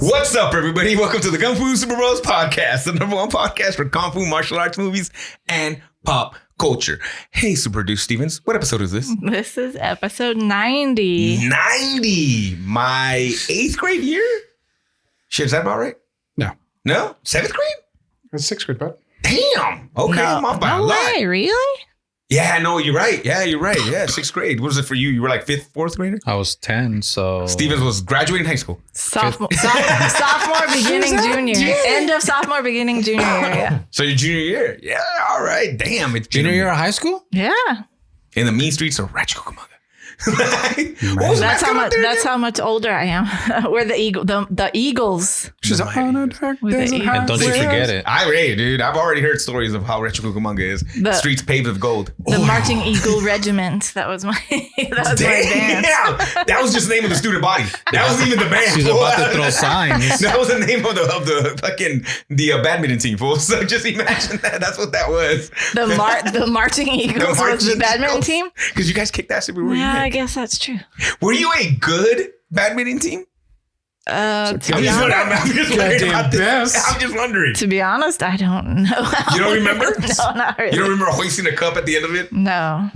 What's up, everybody? Welcome to the Gung-Fu Super Bros podcast, the number one podcast for Kung Fu martial arts movies and pop culture. Hey, Super Producer Stevens, what episode is this? This is episode 90. 90! My 8th grade year? Shit, is that about right? No. No? 7th grade? It's 6th grade, bud. Damn! Okay, I'm off by a lot. Way, really? Yeah, no, you're right. Yeah, 6th grade. What was it for you? You were like 5th, 4th grader? I was 10, so... Stevens was graduating high school. Sophomore, beginning, junior. End of sophomore, beginning, junior year, yeah. So your junior year? Yeah, all right. Damn. It's Junior year of high school? Yeah. in the mean streets of Rancho Cucamonga. That's how much older I am. We're the Eagles. She's on a dark desert And don't you forget it. Dude. I've already heard stories of how Rancho Cucamonga is. Streets paved with gold. The Marching Eagle Regiment. That was my band. That was just the name of the student body. That wasn't even the band. She's about to throw signs. That was the name of the fucking badminton team, fool. So just imagine that. That's what that was. The Marching Eagles was the badminton team? Because you guys kicked ass everywhere you Yeah, went. I guess that's true. Were you a good badminton team? To be honest, I don't know. You don't remember? No, not really. You don't remember hoisting a cup at the end of it? No.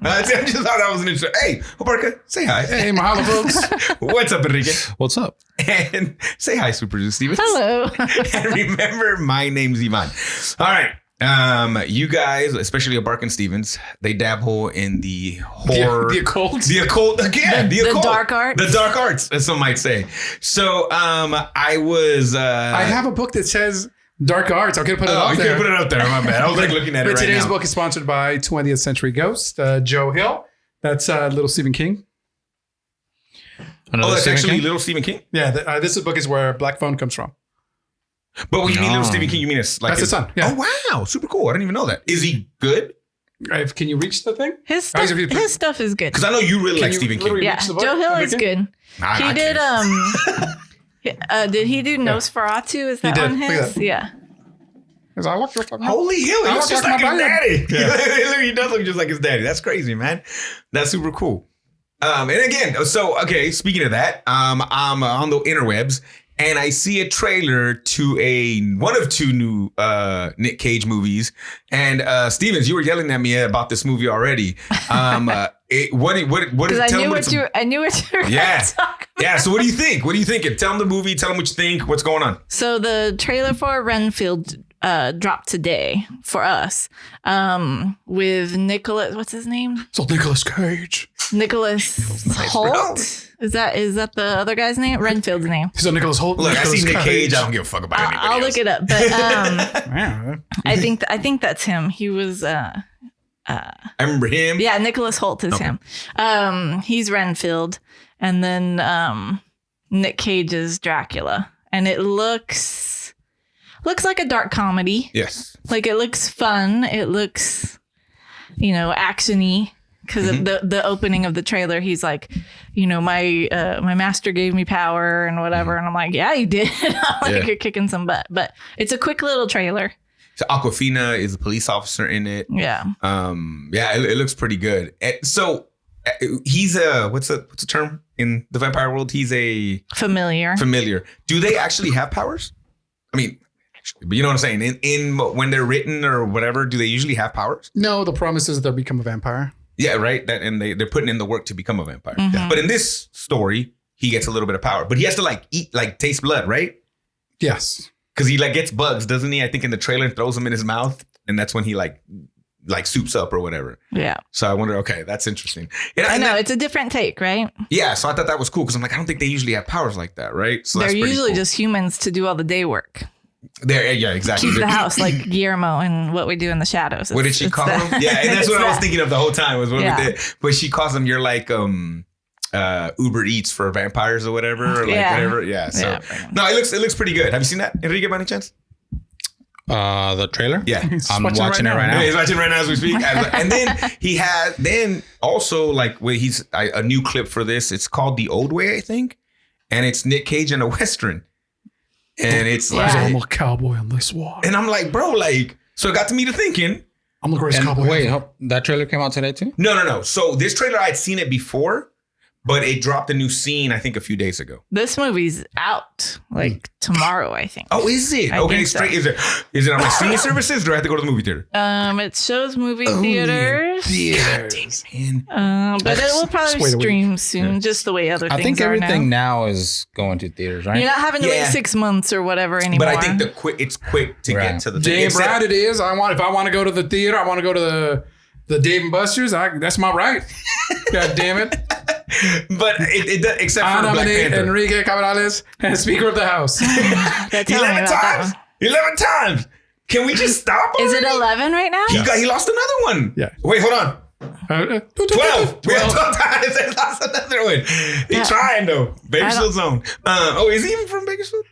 I just thought that was an interesting. Hey, Oparka, say hi. Hey, mahalo, folks. What's up, Enrique? What's up? And say hi, Super Producer Stevens. Hello. And remember, my name's Ivan. All right. You guys, especially Oparka and Stevens, they dabble in the horror, the occult, the occult again, the occult, dark arts, the dark arts, as some might say. So, I was. I have a book that says dark arts. I could put it up there. You can put it up there. My bad. I was like looking at it right now. Today's book is sponsored by 20th Century Ghost, Joe Hill. That's Little Stephen King. Another that's Stephen actually King? Little Stephen King. Yeah, this book is where Black Phone comes from. But when you mean Little Stephen King, you mean it's like that's his son. Yeah. Oh wow, super cool! I didn't even know that. Is he good? Can you reach the thing? His stuff is good. Because I know you really like Stephen King. Yeah, Joe Hill is good. He did did he do Nosferatu? Is that on his? Yeah. Holy hell, he looks just like his daddy. Yeah. He does look just like his daddy. That's crazy, man. That's super cool. And again, so okay, speaking of that, I'm on the interwebs. And I see a trailer to one of two new Nick Cage movies. And Stevens, you were yelling at me about this movie already. What is I knew what you were gonna talk about. Yeah. So what do you think? What are you thinking? Tell them the movie. Tell them what you think. What's going on? So the trailer for Renfield dropped today for us with Nicholas. What's his name? It's Nicolas Cage. Nicholas Holt. Is that the other guy's name? Renfield's name. He's on Nicholas Holt. Look, I see Nick Cage. I don't give a fuck about anybody I'll else. look it up. But I think that's him. He was. I remember him. Yeah, Nicholas Holt is him. He's Renfield, and then Nick Cage is Dracula, and it looks like a dark comedy. Yes. Like it looks fun. It looks, actiony. Because of the opening of the trailer, he's like, my master gave me power and whatever, and I'm like, yeah, he did. You're kicking some butt. But it's a quick little trailer. So Awkwafina is a police officer in it. Yeah. It looks pretty good. So he's what's the term in the vampire world? He's a familiar. Do they actually have powers? I mean, but you know what I'm saying? In when they're written or whatever, do they usually have powers? No, the promise is they'll become a vampire. Yeah, right. And they're putting in the work to become a vampire. Mm-hmm. Yeah. But in this story, he gets a little bit of power, but he has to taste blood, right? Yes. Because he gets bugs, doesn't he? I think in the trailer throws them in his mouth, and that's when he like soups up or whatever. Yeah. So I wonder. Okay, that's interesting. I know it's a different take, right? Yeah. So I thought that was cool because I'm like, I don't think they usually have powers like that, right? So they're usually just humans to do all the day work. Yeah, exactly. Keep the house like Guillermo and What We Do in the Shadows. What did she call him? Yeah, and that's what I was thinking of the whole time was what we did. But she calls him, you're like Uber Eats for vampires or whatever, or whatever. Yeah. So no, it looks pretty good. Have you seen that, Enrique, by any chance? The trailer? Yeah. I'm watching it right now. Yeah, he's watching right now as we speak. And then also he's a new clip for this. It's called The Old Way, I think. And it's Nick Cage in a Western. And it's I'm a cowboy on this one. And I'm like, bro, so it got to me to thinking. I'm the greatest cowboy. Wait, that trailer came out today too? No. So this trailer, I'd seen it before, but it dropped a new scene, I think, a few days ago. This movie's out like tomorrow, I think. Oh, is it? I Okay, think so. straight. Is it on my streaming services, or do I have to go to the movie theater? It shows movie theaters. God damn it, man. But it will Just probably wait a week. stream soon, just the way other things I think are everything now. now is going to theaters, right? You're not having to Yeah. wait 6 months or whatever anymore. But I think it's quick to Right. get to the thing. Damn Except- right it is. If I want to go to the theater, I want to go to the Dave and Buster's. That's my right. God damn it. But it does, except I for Black nominate Panther. Enrique Cabrales as Speaker of the House. They're telling me 11 about that times. one. 11 times. Can we just stop? Is it already? 11 right now? He lost another one. Yeah. Wait, hold on. 12. We have 12 times. He lost another one. He's trying though. Bakersfield zone. Is he even from Bakersfield?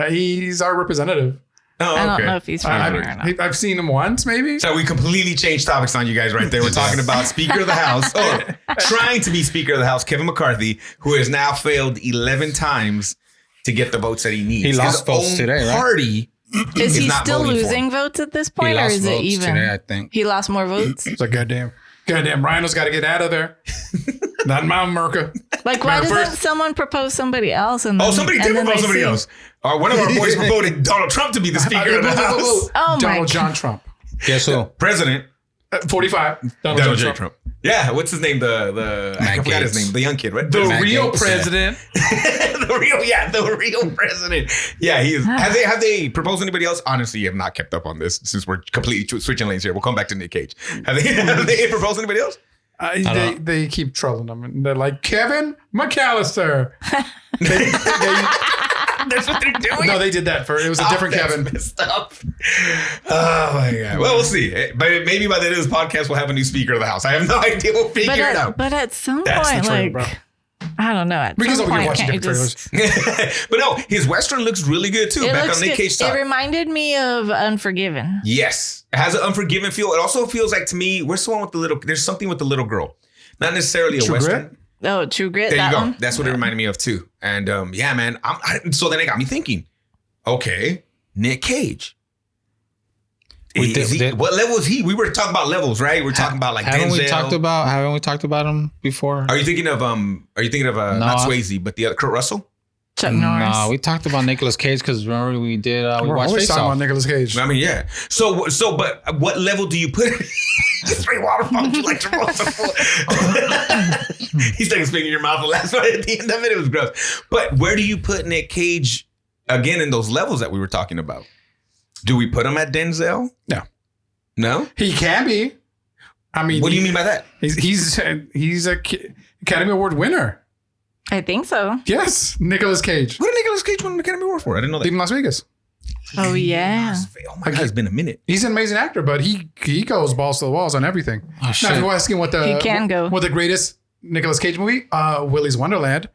He's our representative. Oh, I okay. don't know if he's from here or not. I've seen him once, maybe. So we completely changed topics on you guys right there. We're talking about Speaker of the House, or trying to be Speaker of the House, Kevin McCarthy, who has now failed 11 times to get the votes that he needs. He lost His votes own today, right? Party Is he not still voting for losing him. votes at this He point, or lost is it votes even? today, I think. He lost more votes. It's like goddamn Rhino's got to get out of there. Not in Mount America. Like, why Man, doesn't first- someone propose somebody else? And then, Somebody did and then propose they somebody see- else. One of our boys voted Donald Trump to be the Speaker of the House. Oh my Donald God. John Trump. Guess who? President 45. Donald J. Trump. Yeah, what's his name? I forgot his Gaetz. name. The young kid, right? The Matt real Gaetz, president. the real president. Yeah, he is. Have they proposed anybody else? Honestly, you have not kept up on this since we're completely switching lanes here. We'll come back to Nick Cage. Have they proposed anybody else? They keep trolling him. And they're like, Kevin McAllister. That's what they're doing. No, they did that it was a different That's Kevin. messed up. Oh my god. Well, we'll see. But maybe by the end of this podcast, we'll have a new Speaker of the House. I have no idea. We'll figure it out. But at some That's the point, trailer, like, bro. I don't know. At We can some over here point, watching can't you different just? But no, his Western looks really good too. It Back looks on Nick good. Cage It style. reminded me of Unforgiven. Yes. It has an Unforgiven feel. It also feels like to me, where's the one with the little, there's something with the little girl. Not necessarily a True Western. Grit? Oh, True Grit. There that you go. one? That's what it reminded me of too. And yeah, man. So then it got me thinking, okay, Nick Cage. What level is he? We were talking about levels, right? We're talking about like Haven't Denzel. we talked about him before? Are you thinking of not Swayze, but the other Kurt Russell? Chuck Norris. No, we talked about Nicolas Cage because remember we did we We're watched always Face talking Off. about Nicolas Cage. I mean, yeah. So, but what level do you put? Just straight waterfall. You like to roll He stuck his finger in your mouth the last one at the end of it. It was gross. But where do you put Nick Cage again in those levels that we were talking about? Do we put him at Denzel? No. No? He can be. I mean, What do you mean by that? He's a Academy Award winner. I think so. Yes, Nicolas Cage. What did Nicolas Cage win an Academy Award for? I didn't know that. Leaving Las Vegas. Oh, yeah. Oh my God, it's been a minute. He's an amazing actor, but he goes balls to the walls on everything. Oh, shit. Now, if you're asking what He can go. what the greatest Nicolas Cage movie, Willy's Wonderland,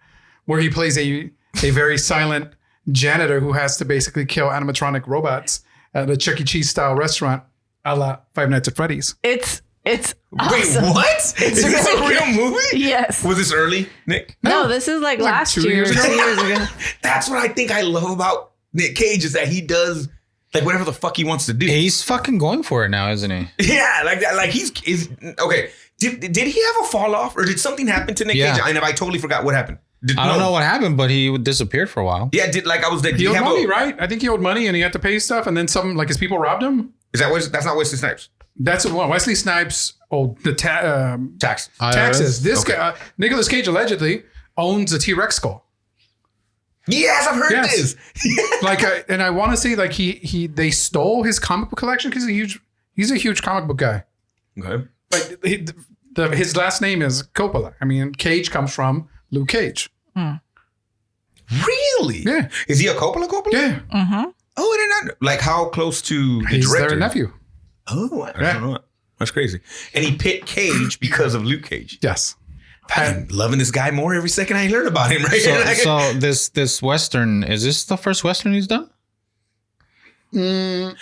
where he plays a very silent janitor who has to basically kill animatronic robots at a Chuck E. Cheese style restaurant, a la Five Nights at Freddy's. It's Wait, awesome. what? Is this a really real movie? Yes. Was this early, Nick? No, this is like Like last 2 year, years ago. 2 years ago. That's what I think I love about Nick Cage is that he does like whatever the fuck he wants to do. He's fucking going for it now, isn't he? Yeah, like that. Like he's okay. Did he have a fall off or did something happen to Nick Yeah. Cage? And I totally forgot what happened. I don't know what happened, but he disappeared for a while. Yeah, did He he owed have money, a, right? I think he owed money and he had to pay stuff, and then some like his people robbed him. Is that's not Wesley Snipes? That's what Wesley Snipes owed the Tax. taxes. This Okay. guy, Nicolas Cage, allegedly owns a T-Rex skull. Yes, I've heard Yes. this. Like, and I want to say like they stole his comic book collection because he's a huge comic book guy. Okay. Like his last name is Coppola. I mean, Cage comes from Luke Cage. Really? Yeah. Is he a Coppola? Yeah, Oh, I did not know. Like how close to the he's director? their nephew. Oh, I Yeah. don't know. That's crazy. And he picked Cage because of Luke Cage. Yes. I'm loving this guy more every second I learn about him. Right? So this Western, is this the first Western he's done?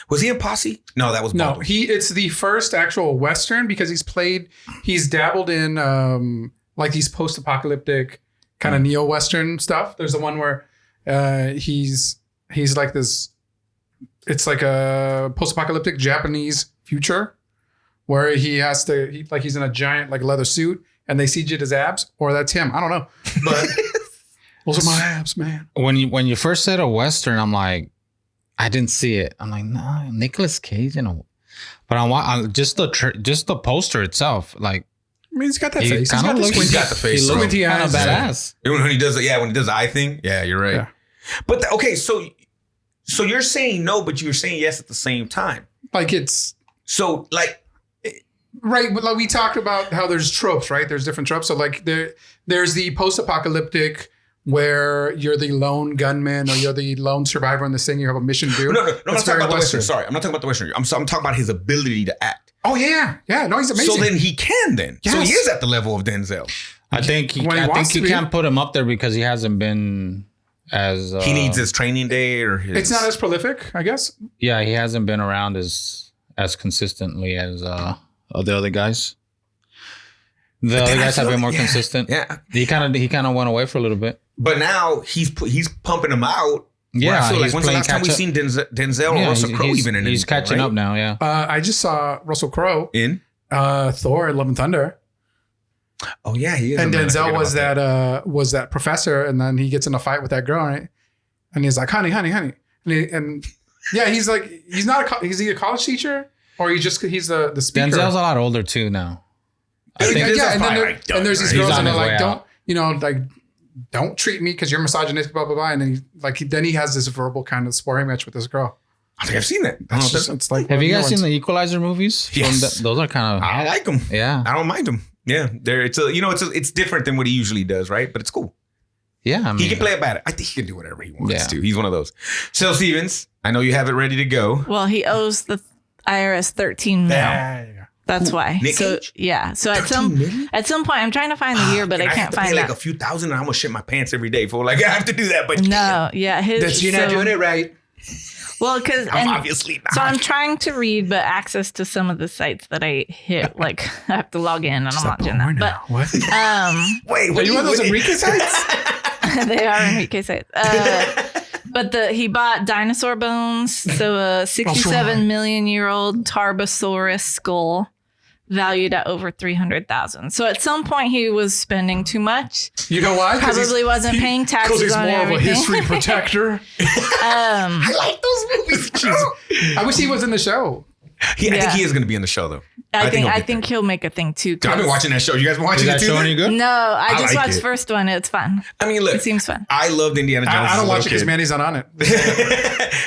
Was he in Posse? No, that was No, Baldwin. it's the first actual Western because he's dabbled in like these post-apocalyptic kind of neo-Western stuff. There's the one where he's like this, it's like a post-apocalyptic Japanese future where he's in a giant like leather suit and they CG'd his abs, or that's him. I don't know, but those are my abs, man. When you first said a Western, I'm like, I didn't see it. I'm like, no, Nicolas Cage but I'm just the poster itself, like. I mean, he's got that He face. kinda looks- He's got the face. He looks Squinty kind of eyes. badass. When he does the eye thing. Yeah, you're right. Yeah. But okay, so you're saying no, but you're saying yes at the same time. Like it's So like, right, but like we talked about how there's tropes, right? There's different tropes. So like there's the post-apocalyptic where you're the lone gunman or you're the lone survivor in this thing. You have a mission to do. no, I'm not That's talking very about the Western. Sorry, I'm not talking about the Western. I'm talking about his ability to act. Oh yeah. No, he's amazing. So then he can then. So he Yes. is at the level of Denzel. I think When he wants to be. can't put him up there because he hasn't been as. He needs his training day or his. It's not as prolific, I guess. Yeah, he hasn't been around as consistently as the other guys. The other then I guys have feel- been more yeah, consistent. yeah. He kind of went away for a little bit. But now he's pumping him out. Where I feel like he's when's the playing last time we catch-up. seen Denzel or Russell Crowe even in he's anything, catching right? up now. Yeah. I just saw Russell Crowe, In. Thor, Love and Thunder, Oh yeah, he is. and man, I Denzel forget was that professor, and then he gets in a fight with that girl, right? And he's like, "Honey," and yeah, he's like, is he a college teacher or he's the speaker? Denzel's a lot older too now. I Yeah, think Denzel's yeah, and, probably, then like, done, and there's these right? girls He's and on they're his way like, out. don't treat me because you're misogynistic, blah blah blah. And then he has this verbal kind of sparring match with this girl. I think I've seen that. I don't know if that's- It's like Have you guys one of seen the the Equalizer movies? Yes. Those are kind of I like him. yeah. I don't mind him. Yeah, it's different than what he usually does, right? But it's cool. Yeah, I mean, He can play it bad. I think he can do whatever he wants Yeah. to. He's one of those. Sel Stevens, I know you have it ready to go. Well, he owes the IRS 13 mil. There you go. That's why. Nick so Cage? yeah. So 13 million? at some point, I'm trying to find the year, but I And can't have to find pay that. like a few thousand, and I'm gonna shit my pants every day for like I have to do that. But No, yeah, his. You're not doing it right. Well, because I'm obviously not. so I'm trying to read, but access to some of the sites that I hit, like I have to log in, and I'm not doing that. But What? Wait, Are you on those Enrique sites? they are Enrique sites. But he bought dinosaur bones, so a 67 million year old Tarbosaurus skull, valued at over 300,000. So at some point he was spending too much. You know why? Probably wasn't paying Because taxes he's on more of a everything. history protector. I like those movies. Jeez. I wish he was in the show. I think Yeah. he is gonna be in the show though. I he'll think get he'll make a thing too. there. I've been 'cause- watching that show. You guys been watching is it that too? show then? any good? No, I just like watched it. first one. It's fun. I mean, look, It seems fun. I loved Indiana Jones. I as don't a watch little it because kid. Manny's not on it.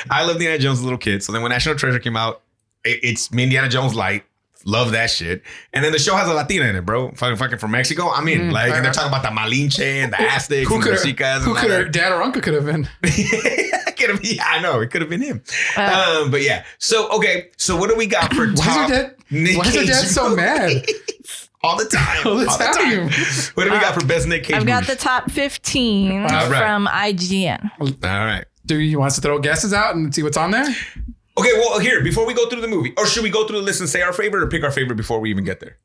I loved Indiana Jones as a little kid. So then when National Treasure came out, it's Indiana Jones light. Love that shit. And then the show has a Latina in it, bro. Fucking from Mexico. I'm in. Like, and they're talking about the Malinche and the Aztecs Who and the could Chicas. who and could all have that. dad or uncle could have been? Could have, yeah, I know. It could have been him. But yeah. So, okay. So what do we got for Why top? is your dad? Nick Why is your Cage dad so movie? mad? All the time. All the All the time. time. What do we got for best Nick Cage I've got movie? the top 15 All right. from IGN. All right. Do you want us to throw guesses out and see what's on there? Okay, well, here, before we go through the movie, or should we go through the list and say our favorite or pick our favorite before we even get there?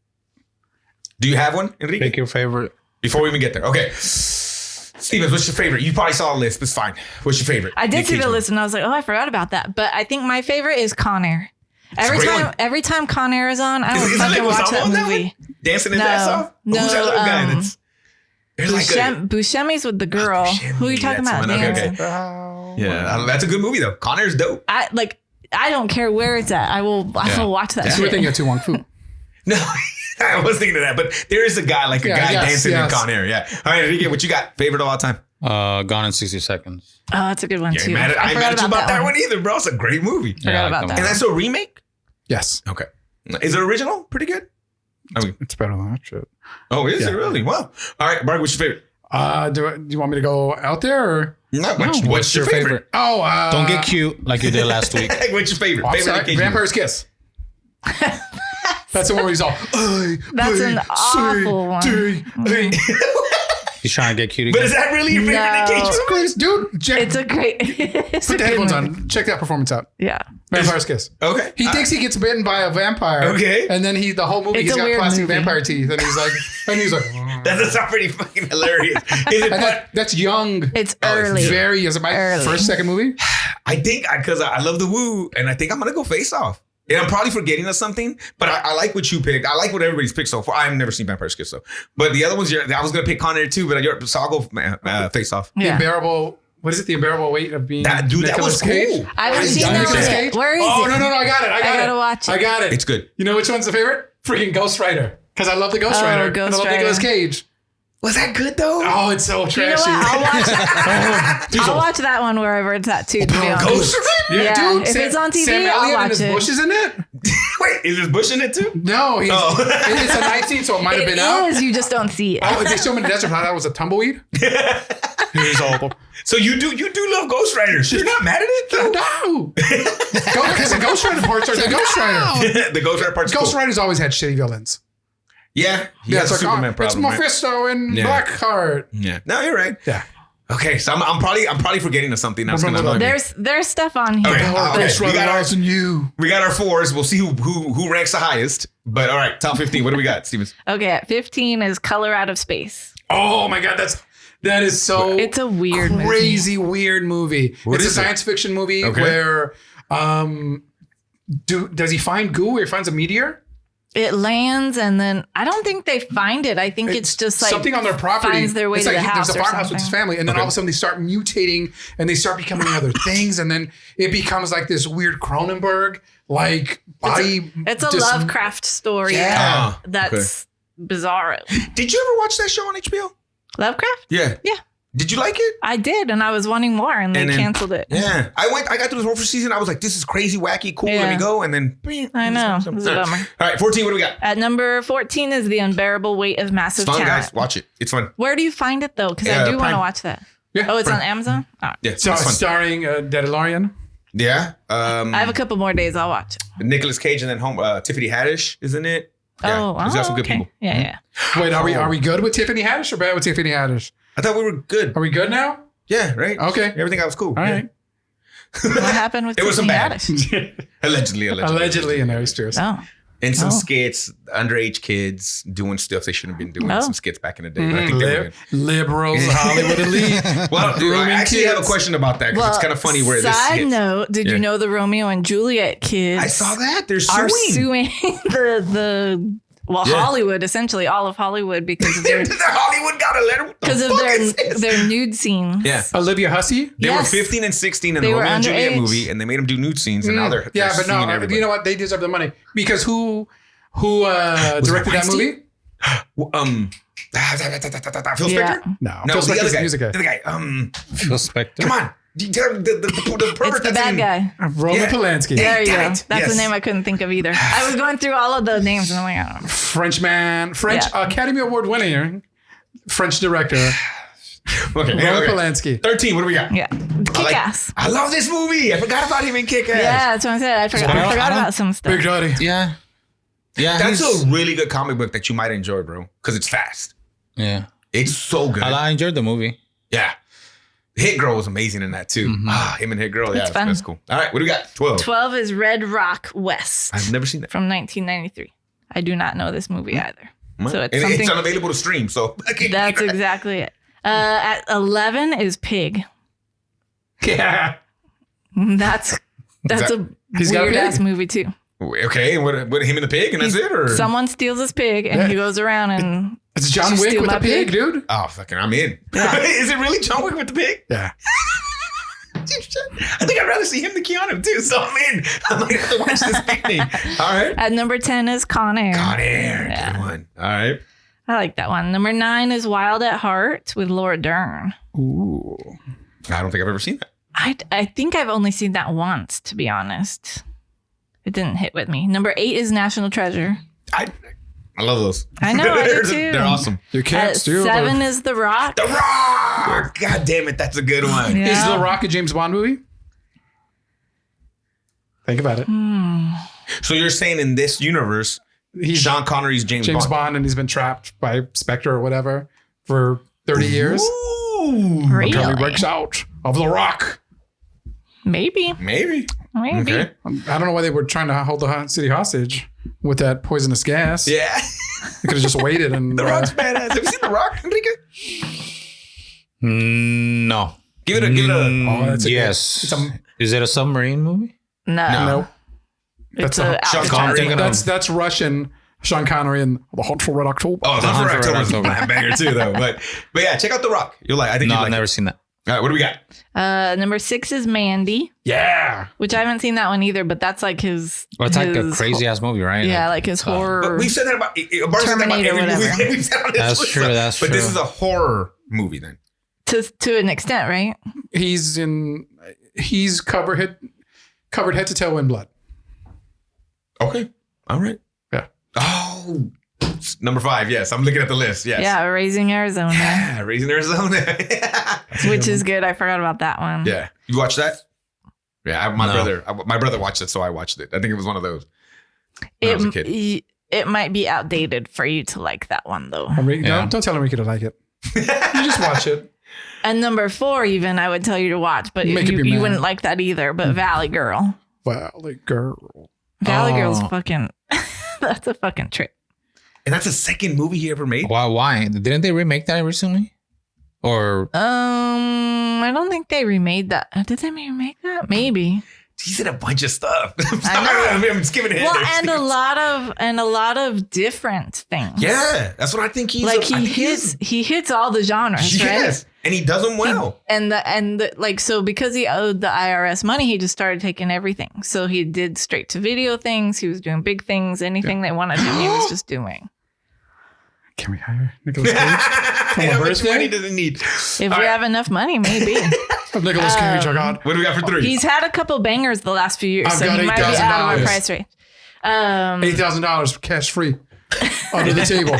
Do you have one, Enrique? Pick your favorite. Before we even get there. Okay. Stevens, what's your favorite? You probably saw a list. That's fine. What's your favorite? I did Nick see Cage the movie? list and I was like, oh, I forgot about that. But I think my favorite is Con Air. Every time Con Air is on, I will Is fucking Leguizamo watch that on that movie. one? Dancing his No, ass off? no, Who's that little guy that's... There's like a... Buscemi's with the girl. Buscemi, Who are you talking that's about? the one. Okay, dancing? okay. Yeah, that's a good movie though. Con Air's dope. I don't care where it's at. I will watch that You were shit. thinking of Tu Wong Fu. No, I was thinking of that, but there is a guy like a guy dancing in Con Air. Yeah. All right, Enrique, what you got? Favorite of all time? Gone in 60 Seconds. Oh, that's a good one Yeah, too. I ain't mad at you about that one one. either, bro. It's a great movie. Forgot about that. And that's a remake? Yes. Okay. Is it original? Pretty good. I mean, It's better than that shit. oh, is it really? Wow. All right, Mark, what's your favorite? Do you want me to go out there or? No, what's your favorite? Oh, Don't get cute like you did last week. What's your favorite? I'm Favorite sorry, Nick Cage movie? Vampire's Kiss. That's the one where he's all. That's an awful one. He's trying to get cute But again. is that really your favorite Nick Cage movie? Greatest dude. Check, It's a great. It's put a the good headphones movie. on. Check that performance out. Yeah. Vampire's Kiss. Okay. He thinks he gets bitten by a vampire. Okay. And then the whole movie, It's he's a got weird plastic movie. vampire teeth. And he's like, That does sound pretty fucking hilarious. Is it? and that's young. It's Oh, it's early. Is it my Early. first, second movie? I think because I love the woo, and I think I'm gonna go Face Off. And I'm probably forgetting of something, but I like what you picked. I like what everybody's picked so far. I've never seen Vampire's Kiss though. But the other ones, I was gonna pick Con Air too, so I'll go Face Off. The Yeah. unbearable. What is it? The unbearable weight of being That was Nicolas cool. Cage? I haven't seen done that Nicolas one Cage? yet. Where is Oh it? no! I got it. I gotta watch it. I got it. It's good. You know which one's the favorite? Freaking Ghost Rider. Because I love the Ghost Oh, Rider. Ghost and I love Rider. Nicolas Cage. Was that good though? Oh, it's so You know trashy. what? I'll watch that. I'll watch that one wherever it's at too. To be honest. Ghost Rider? Yeah, dude. if it's on TV, Sam I'll Elliott watch and his it. Bush is in it? Wait, is this Bush in it too? No, he's, it's a night scene, so it might have It been out. is. You just don't see it. Oh, they showed me in the desert. I thought that was a tumbleweed. He's awful. So you do love Ghost Riders. You're not mad at it though? No. Because the Ghost Rider parts are the Ghost Rider. The Ghost Rider part's Ghost cool. Rider's always had shitty villains. Yeah. He Yeah, has a it's like, Superman problem. it's right? Mephisto and Yeah. Blackheart. Yeah. No, you're right. Yeah. Okay, so I'm probably forgetting of something that's gonna annoy me. There's stuff on here. Okay, but- okay. Ghost we Rider got our- House and you. We got our 4s. We'll see who ranks the highest. But all right, top 15. What do we got, Stevens? Okay, at 15 is Color Out of Space. Oh my God, that is so It's a weird movie. crazy weird movie. What it's a is it? science fiction movie Okay. where does he find goo or he finds a meteor? It lands and then I don't think they find it. I think it's just like something on their property. finds their way It's to like the house there's a or farmhouse with his something. family, and then Okay. all of a sudden they start mutating and they start becoming other things, and then it becomes like this weird Cronenberg like body. It's a Lovecraft story. Yeah. That's bizarre. Did you ever watch that show on HBO? Lovecraft? Yeah. Yeah. Did you like it? I did, and I was wanting more, and they And then- canceled it. Yeah. I got through the whole first season. I was like, this is crazy, wacky, cool. Let Yeah. me go. And then I know. It was a bummer. All right, 14. What do we got? At number 14 is The Unbearable Weight of Massive It's fun, Talent. guys. Watch it. It's fun. Where do you find it though? Because I do want Prime. to watch that. Yeah, Oh, it's Prime. on Amazon. All right. Yeah. So it's fun. starring Dedalorian. Yeah. I have a couple more days. I'll watch it. Nicolas Cage and then Tiffany Haddish, isn't it? Oh, He's got some good okay. people. Yeah, yeah. Wait, are we good with Tiffany Haddish or bad with Tiffany Haddish? I thought we were good. Are we good now? Yeah, right? Okay. Everything was cool. All Yeah. right. What happened with It was some Tiffany bad. Haddish? Allegedly. Allegedly, and Harry Spears. Oh, And some Oh. skits, underage kids doing stuff they shouldn't have been doing. Oh. Some skits back in the day. But I think they were good. Liberals, Hollywood elite. Well, dude, I Grooming actually have a kids. question about that because it's kind of funny where this side hits. note, did Yeah. you know the Romeo and Juliet kids I saw that. They're are suing. suing the Yeah. Hollywood, essentially all of Hollywood because of their The Hollywood got a letter. What the because of fuck is this? their nude scenes. Yeah. Olivia Hussey. They were Yes. 15 and 16 in They the were Romeo and Juliet underage. movie, and they made them do nude scenes, and now they're Yeah, but suing no, everybody. you know what? They deserve the money because who directed that movie? Phil Yeah. Spector? No, No, Phil the Spector's other a guy. music guy. The other guy. Phil Spector. Come on. The pervert It's the that's bad in- guy. Roman Yeah. Polanski. Yeah. There you damn go. it. That's Yes. the name I couldn't think of either. I was going through all of the names and I'm like, I don't know. French Yeah. Academy Award winning French director Okay. Roman okay. Polanski. 13. What do we got? Yeah. Kick ass. I love this movie. I forgot about him in Kick Ass. Yeah, that's what I said. I forgot I don't- about some stuff. Big Daddy. Yeah. Yeah. That's he's- a really good comic book that you might enjoy, bro, because it's fast. Yeah. It's so good. I enjoyed the movie. Yeah. Hit Girl was amazing in that too. Him and Hit Girl. Yeah, It's fun. that's cool. All right, what do we got? 12. 12 is Red Rock West I've never seen that. from 1993. I do not know this movie either. So it's And something. it's unavailable to stream, so That's exactly it. At 11 is Pig. Yeah. That's that- a He's got a weird ass pig. movie too. Okay, and what him and the pig, and that's it, or Someone steals his pig and Yeah. he goes around and It's John Did you Wick steal with my a pig, pig? dude. oh fucking, I'm in. Yeah. Is it really John Wick with the pig? Yeah. I think I'd rather see him than Keanu too. So I'm in. I might have to watch this pig thing. All right. at number 10 is Con Air. Con Air, Yeah. good one. All right. I like that one. Number 9 is Wild at Heart with Laura Dern. Ooh. I don't think I've ever seen that. I think I've only seen that once, to be honest. It didn't hit with me. Number 8 is National Treasure. I love those. I know, I do too. They're awesome. You can't At steal 7 is The Rock. The Rock. God damn it, that's a good one. Yeah. Is The Rock a James Bond movie? Think about it. So you're saying in this universe, He's Sean Connery's James James Bond. Bond and he's been trapped by Spectre or whatever for 30 years. Ooh. Until he Really? breaks out of The Rock. Maybe. Maybe. Maybe. Okay. I don't know why they were trying to hold the city hostage with that poisonous gas. Yeah. They could have just waited and The Rock's badass. Have you seen The Rock, Enrique? No. Give it a. Oh, that's a Yes. it's a- Is it a submarine movie? No. no. It's a- Sean Connery. That's Russian. Sean Connery and The Hunt for Red October. Oh, the Hunt for Red October is a banger too, though. But yeah, check out The Rock. You'll like. I think No, you'll I've like never it. seen that. All right, what do we got? Number 6 is Mandy, Yeah. which I haven't seen that one either, but that's like his. Well, it's like a his crazy ass movie, right? Yeah, like his horror. But we've said that about Barnes said that about Terminator, every movie whatever. that we've said on this That's list. true, that's But this true. is a horror movie then. to an extent, right? He's covered head to toe in blood. Okay. All right. Yeah. Oh, number 5. Yes, I'm looking at the list. Yes. Yeah, Raising Arizona, Yeah, Raising Arizona. which is good. I forgot about that one. Yeah. You watched that? Yeah, my No. brother watched it, so I watched it. I think it was one of those. When I was a kid. It might be outdated for you to like that one though. Enrique, Yeah. don't tell Enrique to like it. You just watch it. And number 4, even I would tell you to watch, but Make up your you mind. wouldn't like that either. But Valley Girl, Valley Girl. Valley Girl's Oh. fucking. That's a fucking trip. And that's the second movie he ever made. Why? Didn't they remake that recently? Or I don't think they remade that. Did they remake that? Maybe. He said a bunch of stuff. I'm I sorry. know. I mean, I'm just giving it. Well, and a lot of different things. Yeah, that's what I think he's Like I think he hits all the genres, right? Yes, and he does them well. And the like, so because he owed the IRS money, he just started taking everything. So he did straight to video things. He was doing big things. Anything they wanted him, he was just doing. Can we hire Nicolas Cage? How much birthday? money does it need? If All we right. have enough money, maybe. Nicolas Cage, oh God. What do we got for 3? He's had a couple bangers the last few years, I've so got he might be out of our $8,000. price range. $8,000 cash free under the table.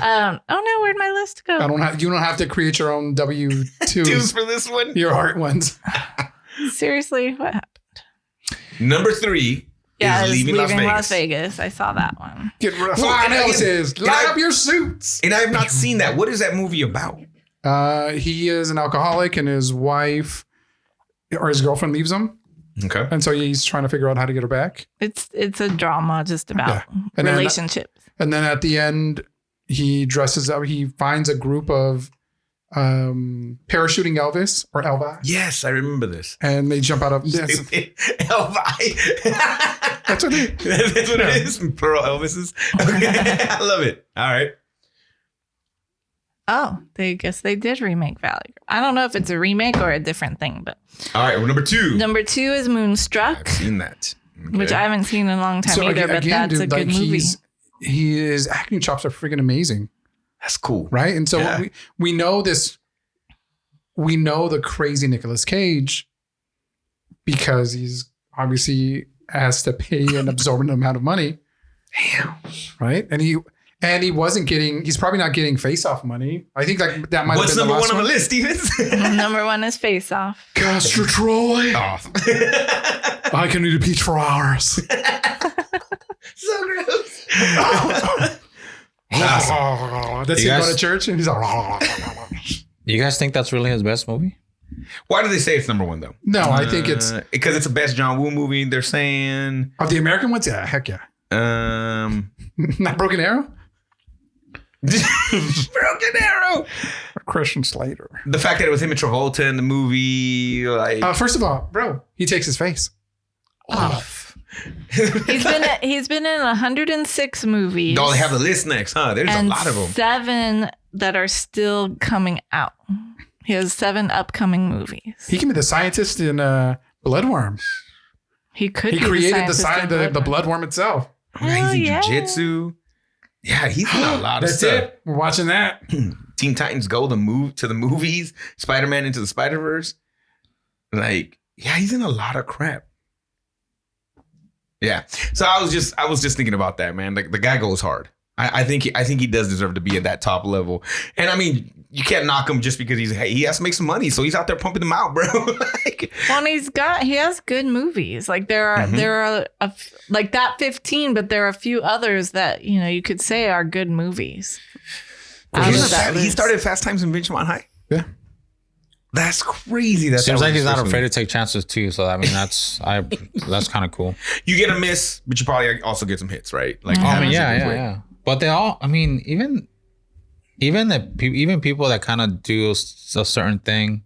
Oh no, where'd my list go? You don't have to create your own Dues W2s, for this one. your heart ones. Seriously, what happened? Number 3 Yeah, is it's leaving Las Vegas. Las Vegas. I saw that one. Get rid of Well, flying and I- Elvises. and Line I- up your suits. And I have not seen that. What is that movie about? He is an alcoholic and his wife or his girlfriend leaves him. Okay. And so he's trying to figure out how to get her back. It's a drama just about Yeah. And then- relationships. And then at the end, he dresses up. He finds a group of parachuting Elvis or Elvi. Yes, I remember this. And they jump out of. Yes, Elvi. that's what it is. That's what it is. Plural Elvises. Okay. I love it. All right. Oh, they guess they did remake Valley Girl. I don't know if it's a remake or a different thing, but All right. Well, number 2. number 2 is Moonstruck, I've seen that. Okay. which I haven't seen in a long time either, but that's a good movie. His acting chops are freaking amazing, That's cool. right? And so Yeah. we know this. We know the crazy Nicolas Cage because he's obviously has to pay an absorbent amount of money, Damn. right? And he wasn't getting. He's probably not getting face-off money. I think like that might What's have been number the last 1 on one. the list, Stevens? Number 1 is Face Off. Castor Troy. Oh. I can eat a peach for hours. So gross. That's You him guys- going to church and he's like, you guys think that's really his best movie? Why do they say it's number 1 though? no, I think it's because it's the best John Woo movie. They're saying, of the American ones. Yeah, heck yeah. Not Broken Arrow. Broken Arrow. Christian Slater. The fact that it was him and Travolta in the movie, like, First of all, bro, he takes his face off. He's been in 106 movies. Oh, they have the list next, huh? There's and a lot of them. 7 that are still coming out. He has 7 upcoming movies. He can be the scientist in Bloodworm. He could He be created the scientist in the Bloodworm. Bloodworm itself. Yeah, he's in yeah. jiu-jitsu. Yeah, he's in a lot of That's stuff. it. We're watching that. Teen Titans Go to the movies. Spider-Man Into the Spider-Verse. Like, yeah, he's in a lot of crap. Yeah. So I was just thinking about that, man. Like the guy goes hard. I think he does deserve to be at that top level. And I mean, you can't knock him just because he has to make some money. So he's out there pumping them out, bro. Like, Well, and he has good movies. Like there are like that 15, but there are a few others that you could say are good movies. Out of that he list. started Fast Times in Ridgemont High. Yeah. That's crazy. Seems like he's not afraid. afraid to take chances too. So I mean, that's kind of cool. You get a miss, but you probably also get some hits, right? Like, I mean, happens yeah, in yeah, way. yeah. But they all, I mean, even people that kind of do a certain thing,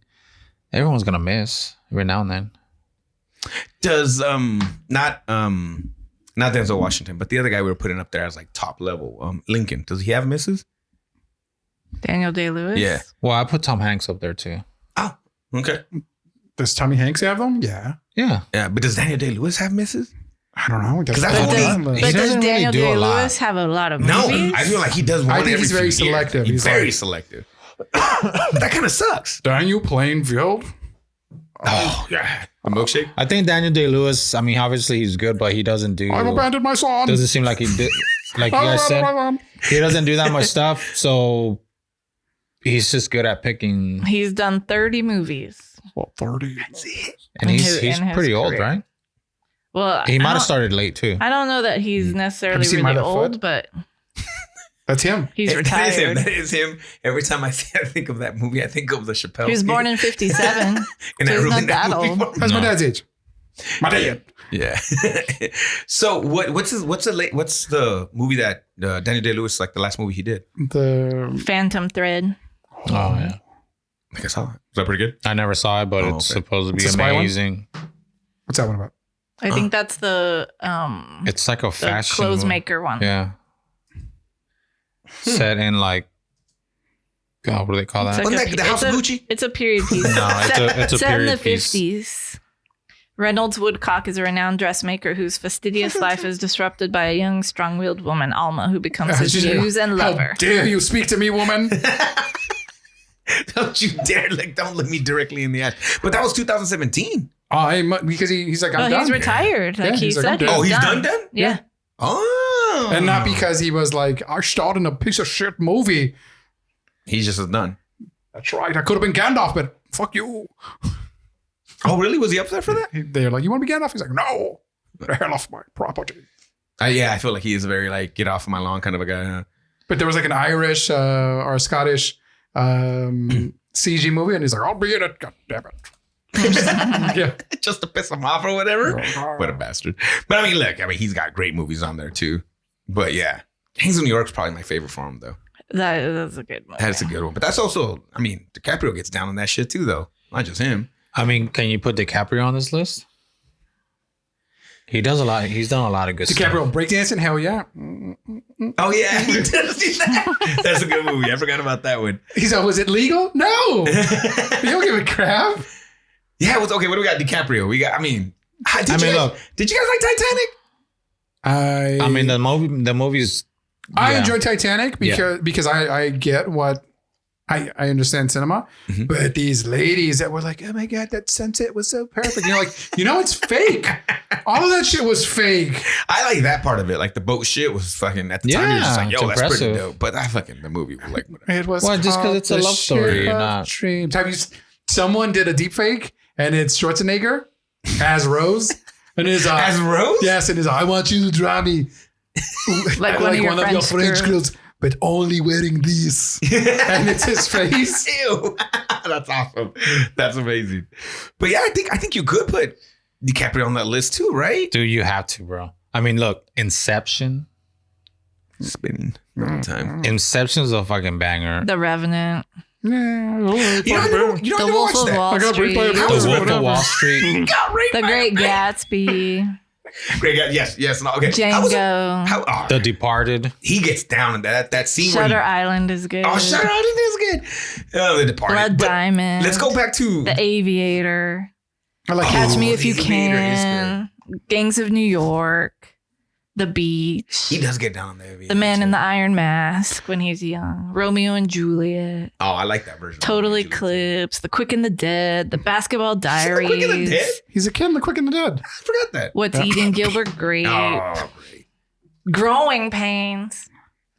everyone's gonna miss every now and then. Does not Denzel Washington, but the other guy we were putting up there as like top level, Lincoln. Does he have misses? Daniel Day-Lewis? Yeah. Well, I put Tom Hanks up there too. Oh, okay. Does Tommy Hanks have them? Yeah. Yeah. Yeah, but does Daniel Day-Lewis have misses? I don't know. Because I But feel does, like but He does doesn't really Daniel do a lot. Day-Lewis have a lot of movies? no, I feel like he does one I think every he's very few years. selective. He's He's very like- selective. That kind of sucks. Daniel Plainfield. Oh, yeah. A milkshake? I think Daniel Day-Lewis, I mean, obviously he's good, but he doesn't do. I've abandoned my son. Doesn't seem like he did. Like you guys said, he doesn't do that much stuff. So he's just good at picking. He's done 30 movies. Well, 30. And In he's his pretty old, career. right? Well, He I might have don't- started late too. I don't know that he's necessarily seen really My Left old, Foot? but That's him. he's retired. That is him. Every time I think of that movie, I think of the Chappelle. He was born in 57. and so he's not ruined that movie old. for me. That's my No. dad's age. My dad. Yeah. So what's the movie that Daniel Day-Lewis, like the last movie he did? The Phantom Thread. Oh yeah. I think I saw it. Was that pretty good? I never saw it, but Oh, it's okay. supposed to be It's a spy one? amazing. what's that one about? I think that's the It's like a the fashion clothes movie. maker one. Yeah. Set in like, God, what do they call It's that? like Wasn't that the House of Gucci? It's a period piece. No, it's a set in the period piece. 50s. Reynolds Woodcock is a renowned dressmaker whose fastidious life is disrupted by a young, strong-willed woman, Alma, who becomes his muse and How lover. dare you speak to me, woman? Don't you dare! Like, don't look me directly in the eyes. But that was 2017. Because he's like, I'm Oh, done. he's retired. Like Yeah, he he's like, said, I'm done. Oh, he's done. done? Yeah. Oh, And not because he was like, I starred in a piece of shit movie. he's just done. That's right. I could have been Gandalf, but fuck you. Oh, really? Was he up there for that? They're like, you want to be Gandalf? He's like, no. Get the hell off my property. Yeah, I feel like he is a very like get off of my lawn kind of a guy. Huh? But there was like an Irish or a Scottish CG movie, and he's like, I'll be in it. God damn it. Yeah. Just to piss him off or whatever. What a bastard. But I mean, look, he's got great movies on there too. But yeah, Gangs of New York's probably my favorite for him though. That's a good movie. That's a good one. But that's also, DiCaprio gets down on that shit too though. Not just him. I mean, can you put DiCaprio on this list? He does a lot. He's done a lot of good stuff. DiCaprio breakdancing? Hell yeah. Oh yeah, he does do that. That's a good movie. I forgot about that one. He's like, was it legal? No. You don't give a crap. Yeah, it was okay. What do we got? DiCaprio. We got. Look. Did you guys like Titanic? I mean, the movies. I yeah. enjoy Titanic because I get what I understand cinema, but these ladies that were like, oh my God, that sunset was so perfect. And you're like, it's fake. All of that shit was fake. I like that part of it. Like the boat shit was fucking at the time. You're just like, yo, it's that's pretty impressive. dope. But the movie was like, whatever. It was Well, just 'cause called it's a The love story, Ship you're of not- Dreams. Have you? Someone did a deep fake, and it's Schwarzenegger as Rose, and his As Rose? Yes, and his I want you to draw me Like one of your French girls, but only wearing this, and it's his face. Ew. That's awesome. That's amazing. But yeah, I think you could put DiCaprio on that list too, right? Dude, you have to, bro. I mean, look, Inception. Spinning all the time. Inception's a fucking banger. The Revenant. You know, I The never Wolf watched of that. Wall I got raped by a Street. mouse. The Wolf whatever. of Wall Street. Got raped The by a Great man. Gatsby. Great guy. Yes. No, okay. Django. The Departed. He gets down in that scene. Shutter where Island is good. Shutter Island is good. The Departed. Blood But Diamond. Let's go back to The Aviator. I like Catch Me Oh, If You The Aviator is Can. Gangs of New York. The Beach. He does get down on there. The Man in the Iron Mask when he's young. Romeo and Juliet. Oh, I like that version. Total Romeo and Juliet. Eclipse. The Quick and the Dead. The Basketball Diaries. Quick and the Dead? He's a kid in The Quick and the Dead. I forgot that. What's Eating Gilbert Grape. Oh, great. Growing Pains.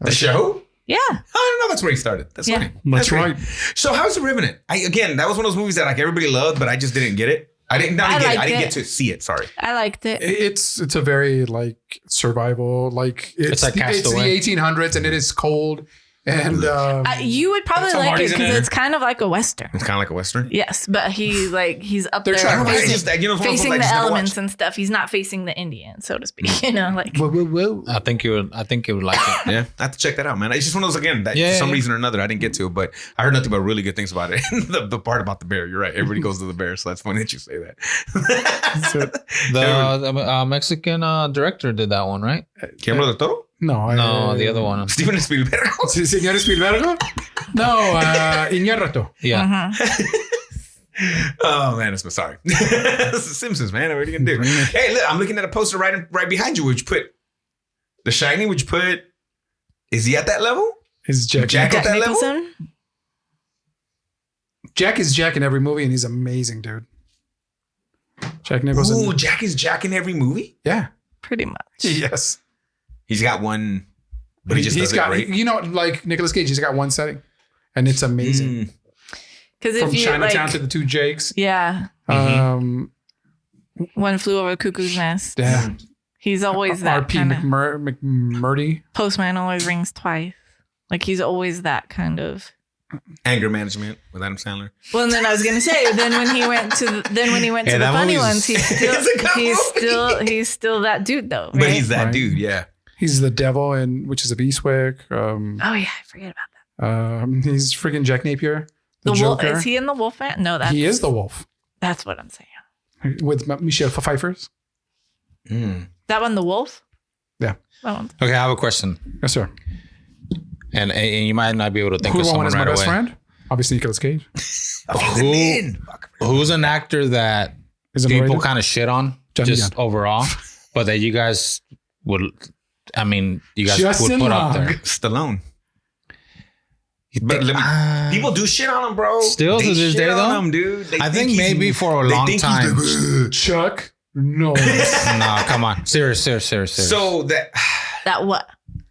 The show? Yeah. I don't know. That's where he started. That's Yeah. funny. That's great. right. So how's The Revenant? Again, that was one of those movies that like everybody loved, but I just didn't get it. I didn't liked get it. to see it. Sorry. I liked it. It's a very like survival, like It's like it's the Castaway. 1800s, and it is cold, And you would probably Tom like it Hardy's in because it. it's kind of like a Western. It's kind of like a Western. Yes, but he's up They're there trying to facing, It's just, you know, it's one of those facing ones I the just never elements watched. and stuff. He's not facing the Indian, so to speak. You know, like whoa. I think you would like it. Yeah, I have to check that out, man. It's just one of those again that Yeah, for some yeah. reason or another I didn't get to, but I heard nothing but really good things about it. the part about the bear, you're right. Everybody goes to the bear, so that's funny that you say that. The Mexican director did that one, right? Guillermo del Toro, No, the other one. Steven Spielberg. Señor Spielberg? No, Iñárritu. Yeah. Oh man, it's sorry. It's the Simpsons, man. What are you gonna do? Hey, look, I'm looking at a poster right behind you. Would you put The Shining? Would you put? Is he at that level? Is Jack Jack at that level? Nicholson. Jack is Jack in every movie, and he's amazing, dude. Jack Nicholson. Ooh, Jack is Jack in every movie. Yeah. Pretty much. Yes. He's got one, but he just does got, it great. you know, like Nicolas Cage, he's got one setting, and it's amazing. Because From if you Chinatown like, to the Two Jakes. yeah, One Flew Over the Cuckoo's Nest. Yeah. He's always that R.P. kind of McMurdy. postman always rings twice. Like he's always that kind of. Anger Management with Adam Sandler. Well, and then I was gonna say, then when he went to the that funny movie's- ones, he's still that dude though, right? But he's that Right. dude, yeah. He's the devil in Witches of Eastwick. Oh yeah, I forget about that. He's freaking Jack Napier, the wolf. Joker. Is he in the Wolfman? No, He is the wolf That's what I'm saying. with Michelle Pfeiffer's. That one, the wolf. Yeah. That one. Okay, I have a question, Yes, sir. and you might not be able to think Who of the one someone is my right best away. friend? Obviously, Nicolas Cage. Who's an actor that Is it people underrated? kind of shit on Johnny just Depp. overall, but that you guys would, I mean, you guys Justin would put up Long. there? Stallone. But people do shit on him, bro. Still to They this shit day, on though? him, dude. They I think he's- maybe for a they long think he's time. the- Chuck. No. No, come on, serious. So that That what?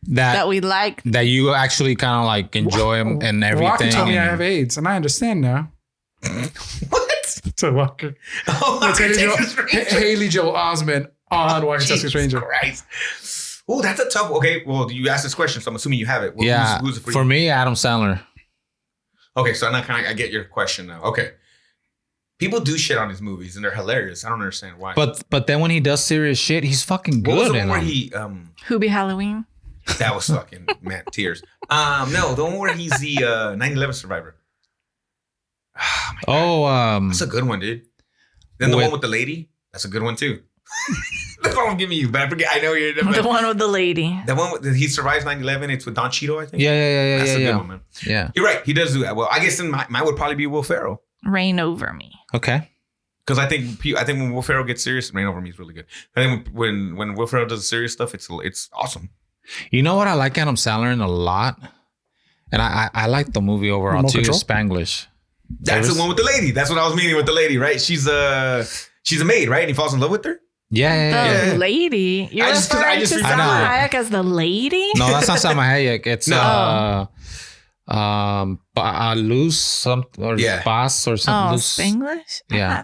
that That we like. that you actually kind of like enjoy him and Walker everything. told me I and- have AIDS, and I understand now. what? So Walker. Oh, That's Texas Ranger. Haley Joel Osment on Walker Texas Jesus Ranger. Christ. Oh, that's a tough. Okay, well, you asked this question, so I'm assuming you have it. Well, Yeah, who's it for for you? me, Adam Sandler. Okay, so now I get your question now. Okay, people do shit on his movies, and they're hilarious. I don't understand why. But then when he does serious shit, he's fucking what was good the in one where them. he Who Be Halloween? that was fucking man tears. No, the one where he's the 9/11 survivor. Oh, my God. That's a good one, dude. Then the one with the lady, that's a good one too. That's what I'm giving you, but I forget. I know you're The one with the lady. the one with he survives 9/11. It's with Don Cheadle, I think. Yeah, That's a good yeah. one, man. Yeah. You're right. He does do that. Well, I guess then mine would probably be Will Ferrell. Reign Over Me. Okay. Because I think when Will Ferrell gets serious, Rain Over Me is really good. I think when Will Ferrell does serious stuff, it's awesome. You know what I like Adam Sandler in a lot, and I like the movie overall Remote too. Control? Spanglish. That's the one with the lady. That's what I was meaning with the lady, right? She's a maid, right? And he falls in love with her. The Yeah. lady. You're I just referring to remember Salma it. Hayek as the lady? No, that's not Salma Hayek. It's No. Luz something or Yeah. Boss or Oh, something. Luz, Spanglish? Yeah.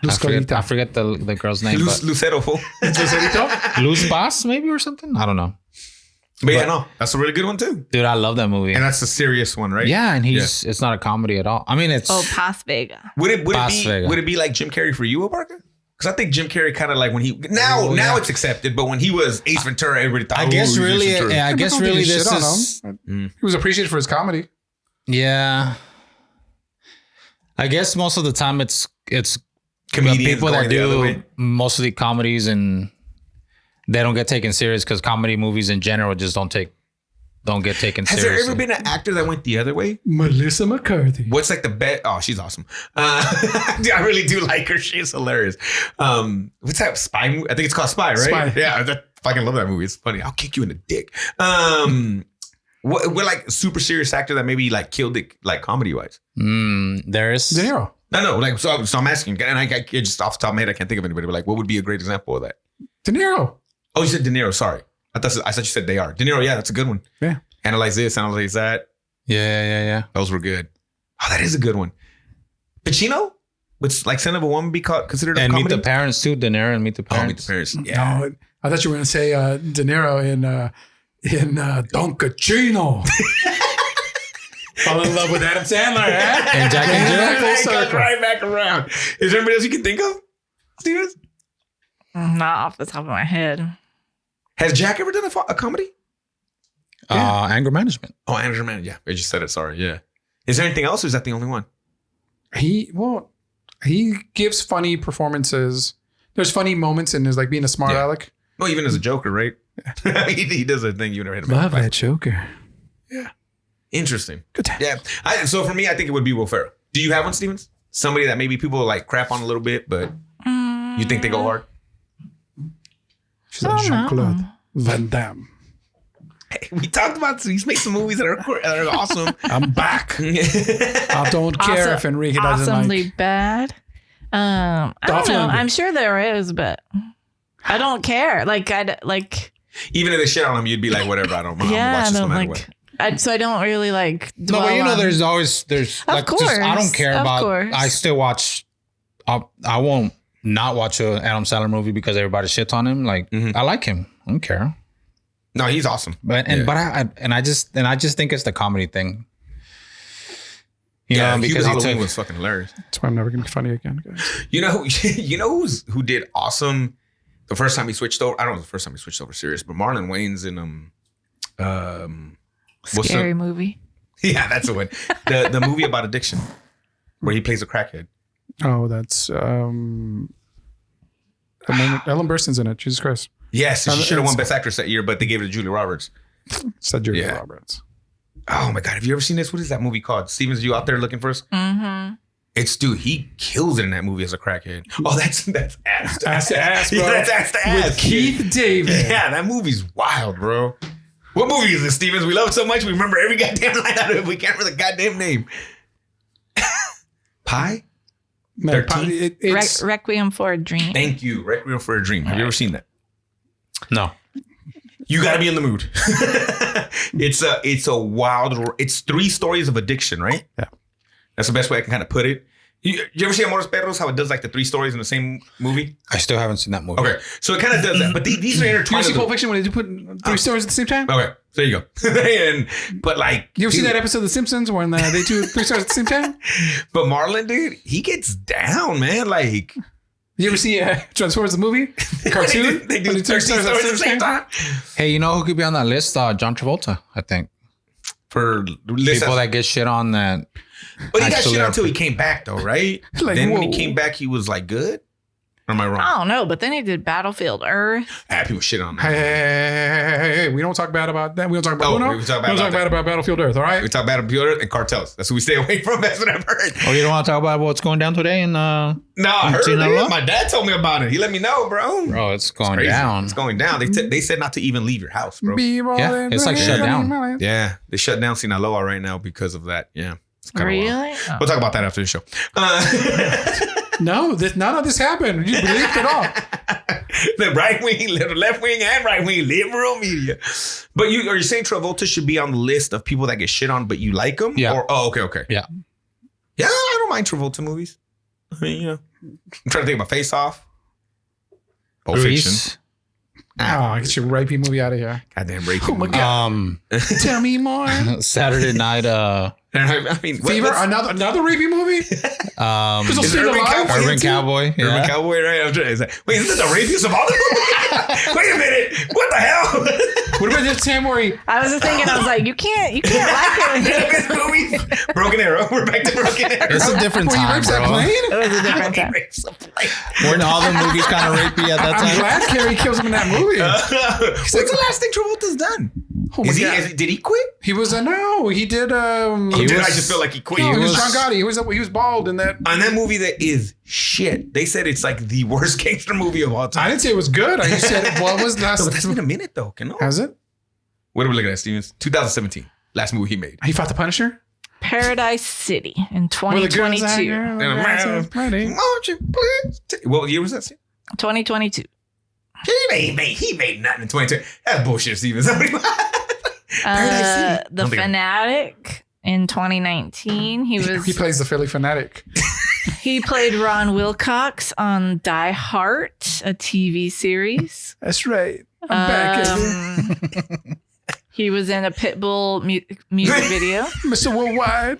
Luz Clarita. I forget the girl's name. Lucero. fool. But Luz Boss maybe or something. I don't know. But yeah, no, that's a really good one too. Dude, I love that movie. And that's a serious one, right? Yeah, and it's not a comedy at all. I mean, it's Oh, Paz Vega. Would it Las Vegas. be like Jim Carrey for you, Barker? Because I think Jim Carrey kind of like when he now it's accepted, but when he was Ace Ventura, everybody thought. I guess "Ooh, he's really, Ace Ventura." I guess don't think really he this shit on is him. He was appreciated for his comedy. yeah. I guess most of the time it's Comedians people going that the other do way. mostly comedies and they don't get taken serious because comedy movies in general just don't get taken Has seriously. there ever been an actor that went the other way? Melissa McCarthy. What's like the best? Oh, she's awesome. I really do like her. She's hilarious. What's that Spy movie? I think it's called Spy, right? Spy. Yeah, I fucking love that movie. It's funny. I'll kick you in the dick. What like super serious actor that maybe like killed it like comedy wise? There's De Niro. No, like so I'm asking, and I just off the top of my head I can't think of anybody. But like, what would be a great example of that? De Niro. Oh, you said De Niro. Sorry, I thought you said they are De Niro. Yeah, that's a good one. Yeah. Analyze this, analyze that. yeah. Those were good. Oh, that is a good one. Pacino? With like Son of a Woman be considered a and comedy? Meet the Parents too. De Niro and Meet the Oh, Parents. Meet the Parents. Yeah. No, I thought you were going to say De Niro in Don Cachino. Fall in love with Adam Sandler, huh? And Jack and Jill. Full It comes circle. right back around. Is there anybody else you can think of, Stevens? Not off the top of my head. Has Jack ever done a comedy? Anger management. Oh, Andrew Man. Yeah, I just said it. Sorry. Yeah. Is there anything else, or is that the only one? He gives funny performances. There's funny moments in his like being a smart aleck. Well, even as a Joker, right? he does a thing you never heard about. Love that Joker. Yeah. Interesting. Good time. Yeah. So for me, I think it would be Will Ferrell. Do you have one, Stevens? Somebody that maybe people like crap on a little bit, but you think they go hard? She's like Jean-Claude Van Damme. Hey, we talked about he's made some movies that are awesome. I'm back. I don't care if Enrique doesn't awesomely like. bad. I don't know. Lundgren. I'm sure there is, but I don't care. Like Even if they shit on him, you'd be like, whatever. I don't. I'm yeah, gonna watch I this no don't matter like. what. So I don't really like. No, but you know, there's Of like just I don't care course, of about. course. I still watch. I won't not watch a Adam Sandler movie because everybody shits on him. Like I like him. I don't care. No, he's awesome. But I just think it's the comedy thing. You know, because Hubert he Halloween took, was fucking hilarious. That's why I'm never gonna be funny again, guys. You know who did awesome the first time he switched over? I don't know the first time he switched over serious, but Marlon Wayans in what's scary movie. Yeah, that's the one. The movie about addiction where he plays a crackhead. Oh, that's Ellen Burstyn's in it. Jesus Christ. Yes, she should have won Best Actress that year, but they gave it to Julia Roberts. Said Julia Yeah. Roberts. Oh my God, have you ever seen this? What is that movie called? Stevens, you out there looking for us? Mm-hmm. It's dude, he kills it in that movie as a crackhead. Oh, that's ass to Ass to ass, bro. Yeah, that's ass to ass. With Keith David. Yeah, that movie's wild, bro. What movie is this, Stevens? We love it so much we remember every goddamn line out of it. We can't remember the goddamn name. Pie? Man, 13? it's Requiem for a Dream. Thank you. Requiem for a Dream. Have you ever seen that? no. You got to be in the mood. It's a wild. It's 3 stories of addiction, right? Yeah. That's the best way I can kind of put it. You ever see Amores Perros? How it does like the 3 stories in the same movie? I still haven't seen that movie. Okay, so it kind of does that, but these are you ever intertwined. see Pulp Fiction when they do put 3 stories at the same time? Okay, so there you go. But like, You ever see dude, that episode of The Simpsons when they do 3 stories at the same time? But Marlon, dude, he gets down, man. Like, You ever see Transformers the movie? The cartoon? they do When 13 stories at the same time. Hey, you know who could be on that list? John Travolta, I think. For People that get shit on that. but he got actually shit are- until he came back, though, right? Like, then when he whoa. came back, he was like good. Or am I wrong? I don't know, but then he did Battlefield Earth. People shit on that. Hey, we don't talk bad about that. We don't talk about Oh, Uno. we We talk don't bad talk about bad about Battlefield Earth, all right? We talk about computer and cartels. That's what we stay away from. That's what I've heard. Oh, you don't want to talk about what's going down today? No, I heard Sinaloa? it. My dad told me about it. He let me know, bro. Bro, it's going Crazy. down. It's going down. They said not to even leave your house, bro. Yeah, it's like shut down. Yeah, they shut down Sinaloa right now because of that. Yeah. It's kinda Really? wild. Oh. We'll talk about that after the show. No, none of this happened. You believed it all. The right wing, left wing, and right wing liberal media. But are you saying Travolta should be on the list of people that get shit on, but you like them? Yeah. Okay. Yeah. Yeah, I don't mind Travolta movies. I mean, I'm trying to think about Face Off. Pulp Fiction. Grease. Oh, get your rapey movie out of here. Goddamn rapey. Oh my movie. God. Tell me more. Saturday night. I mean, Fever, another rapey movie? Is Still it Urban alive? Cowboy? Urban Cowboy. Urban Yeah. Cowboy, right? I'm trying to say, wait, isn't that the rapiest of all the movies? Wait a minute. What the hell? What about this time where he... I was just thinking, I was like, you can't like it. This movie, Broken Arrow. We're back to Broken Arrow. It's a different Where he time, rapes that bro. plane? It was a different He time. rapes a plane. Weren't all the movies kind of rapey at that I'm time? glad Carrie kills him in that movie. What's the last thing Travolta's done? Oh my God. Did he quit? He was no, he did. I just feel like he quit. no, he was was- John Gotti. He was bald in that. On that movie that is shit. They said it's like the worst gangster movie of all I time. didn't say it was good. I just said what was last. No, that's been a minute though. Has it? What are we looking at, Stevens? 2017. Last movie he made. He fought the Punisher. Paradise City in Where the girls are 2022. girls, ready. Won't you please? What year was that? 2022. He made nothing in 2020. That's bullshit, Stevens. Paradise City. The Don't think I- Fanatic in 2019. He plays the Philly fanatic. He played Ron Wilcox on Die Hard, a TV series. That's right. I'm back. Um, He was in a Pitbull music video Mr. Worldwide.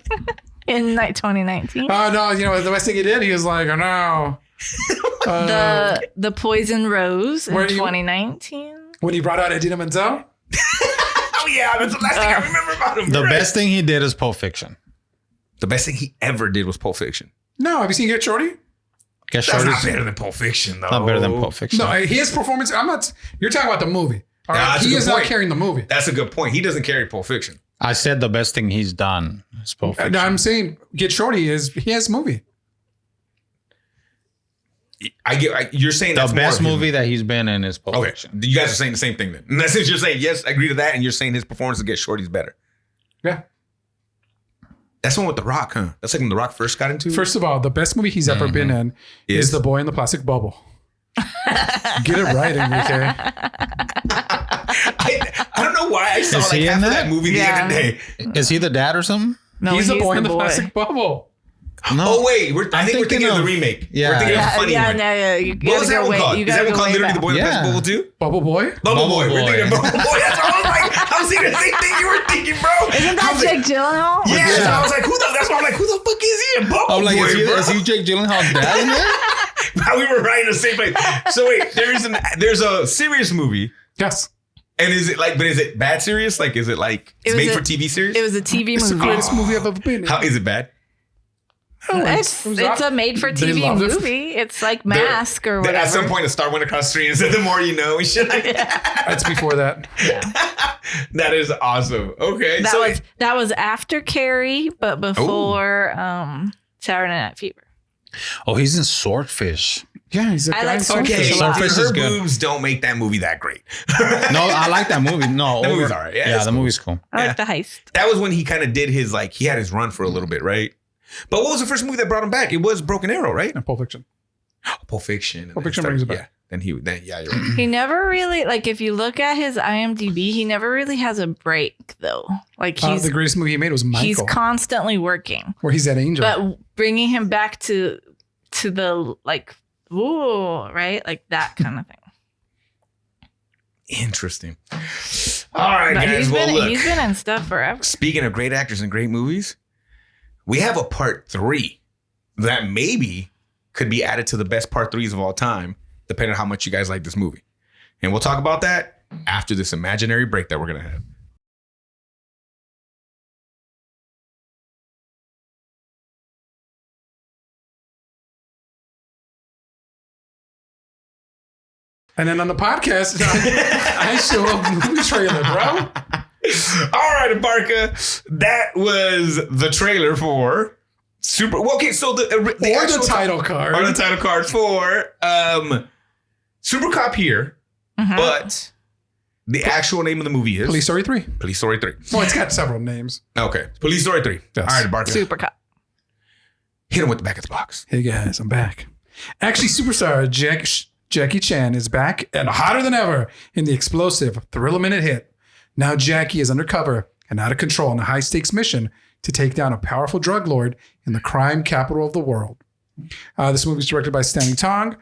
in 2019. Oh no! You know the best thing he did? He was like, "Oh no." The Poison Rose in Where do you- 2019. When he brought out Idina Menzel. Oh yeah, that's the last thing I remember about him. The Right. best thing he did is Pulp Fiction. The best thing he ever did was Pulp Fiction. No, have you seen Get Shorty? Get That's not Shorty's better than Pulp Fiction, though. not better than Pulp Fiction. No, his performance. I'm not. You're talking about the movie. All Yeah, right? that's a He good is not point. carrying the movie. That's a good point. He doesn't carry Pulp Fiction. I said the best thing he's done is Pulp Fiction. No, I'm saying Get Shorty is he has a movie. You're saying The that's best more of his- movie that he's been in is Pulp Okay, Fiction. you guys are saying the same thing then. And that's since you're saying yes, I agree to that, and you're saying his performance to Get Shorty's better. Yeah. That's the one with The Rock, huh? That's like when The Rock first got into it. First of all, the best movie he's ever been in is The Boy in the Plastic Bubble. Get it right, Enrique. I don't know why I saw Is like he half in of that? that movie the Yeah. other day. Is he the dad or something? No, he's the boy in the plastic bubble. No. Oh wait, I think we're thinking of the of- remake. Yeah. We're thinking of Yeah, the funny yeah, one. yeah. You What gotta was that go one way- called? you Is that gotta one go called way literally The back. Boy in the Plastic Yeah. Bubble too? Bubble Boy? Bubble Boy. We're Boy. thinking of Bubble Boy. That's what I was like. I was thinking the same thing you were thinking, bro. Isn't that Jake Gyllenhaal? Yeah, so I was like, that's why I'm like, who the fuck is he? A Bubble I'm like, Boy, bro. is he Jake Gyllenhaal's dad in there? We were right in the same place. So wait, there's a serious movie. Yes. And is it bad serious? Like, is it like It it's was made a- for TV series? It was a TV It's the movie. greatest movie I've ever been in. How is it bad? It's a made for They TV loved it. movie. It's like Mask or whatever. At some point, a star went across the street and said, "The more you know," and shit like that. That's before that. That is awesome. Okay, that was after Carrie, but before Saturday Night Fever. Oh, he's in Swordfish. Yeah, he's a I guy. like in Swordfish okay. a lot. Swordfish Her is good. boobs don't make that movie that great. No, I like that movie. No, The movie's all right. Yeah, it's the cool. movie's cool. I Yeah. like the heist. That was when he kind of did his he had his run for a little bit, right? But what was the first movie that brought him back? It was Broken Arrow, right? And Pulp Fiction. Pulp Fiction. And Pulp then Fiction started- brings it back. Yeah. Then you're right. He never really if you look at his IMDb, he never really has a break though. Like The greatest movie he made was Michael, he's constantly working, where he's that angel. but bringing him back to the ooh, right, like that kind of thing. Interesting. All right, But guys. Well, look. he's been in stuff forever. Speaking of great actors and great movies, we have a part 3 that maybe could be added to the best part 3s of all time, depending on how much you guys like this movie. And we'll talk about that after this imaginary break that we're going to have. And then on the podcast, I show a movie trailer, bro. All right, Barca, that was the trailer for Super. Well, okay, so the Or actual the title card. or the title card for Supercop here, but the actual name of the movie is Police Story 3. Police Story 3. Well, it's got several names. Okay, Police Story 3. Yes. All right, Barca, Supercop. hit him with the back of the box. Hey guys, I'm back. Actually, superstar Jackie Chan is back and hotter than ever in the explosive thrill-a-minute hit. Now Jackie is undercover and out of control on a high-stakes mission to take down a powerful drug lord in the crime capital of the world. This movie is directed by Stanley Tong.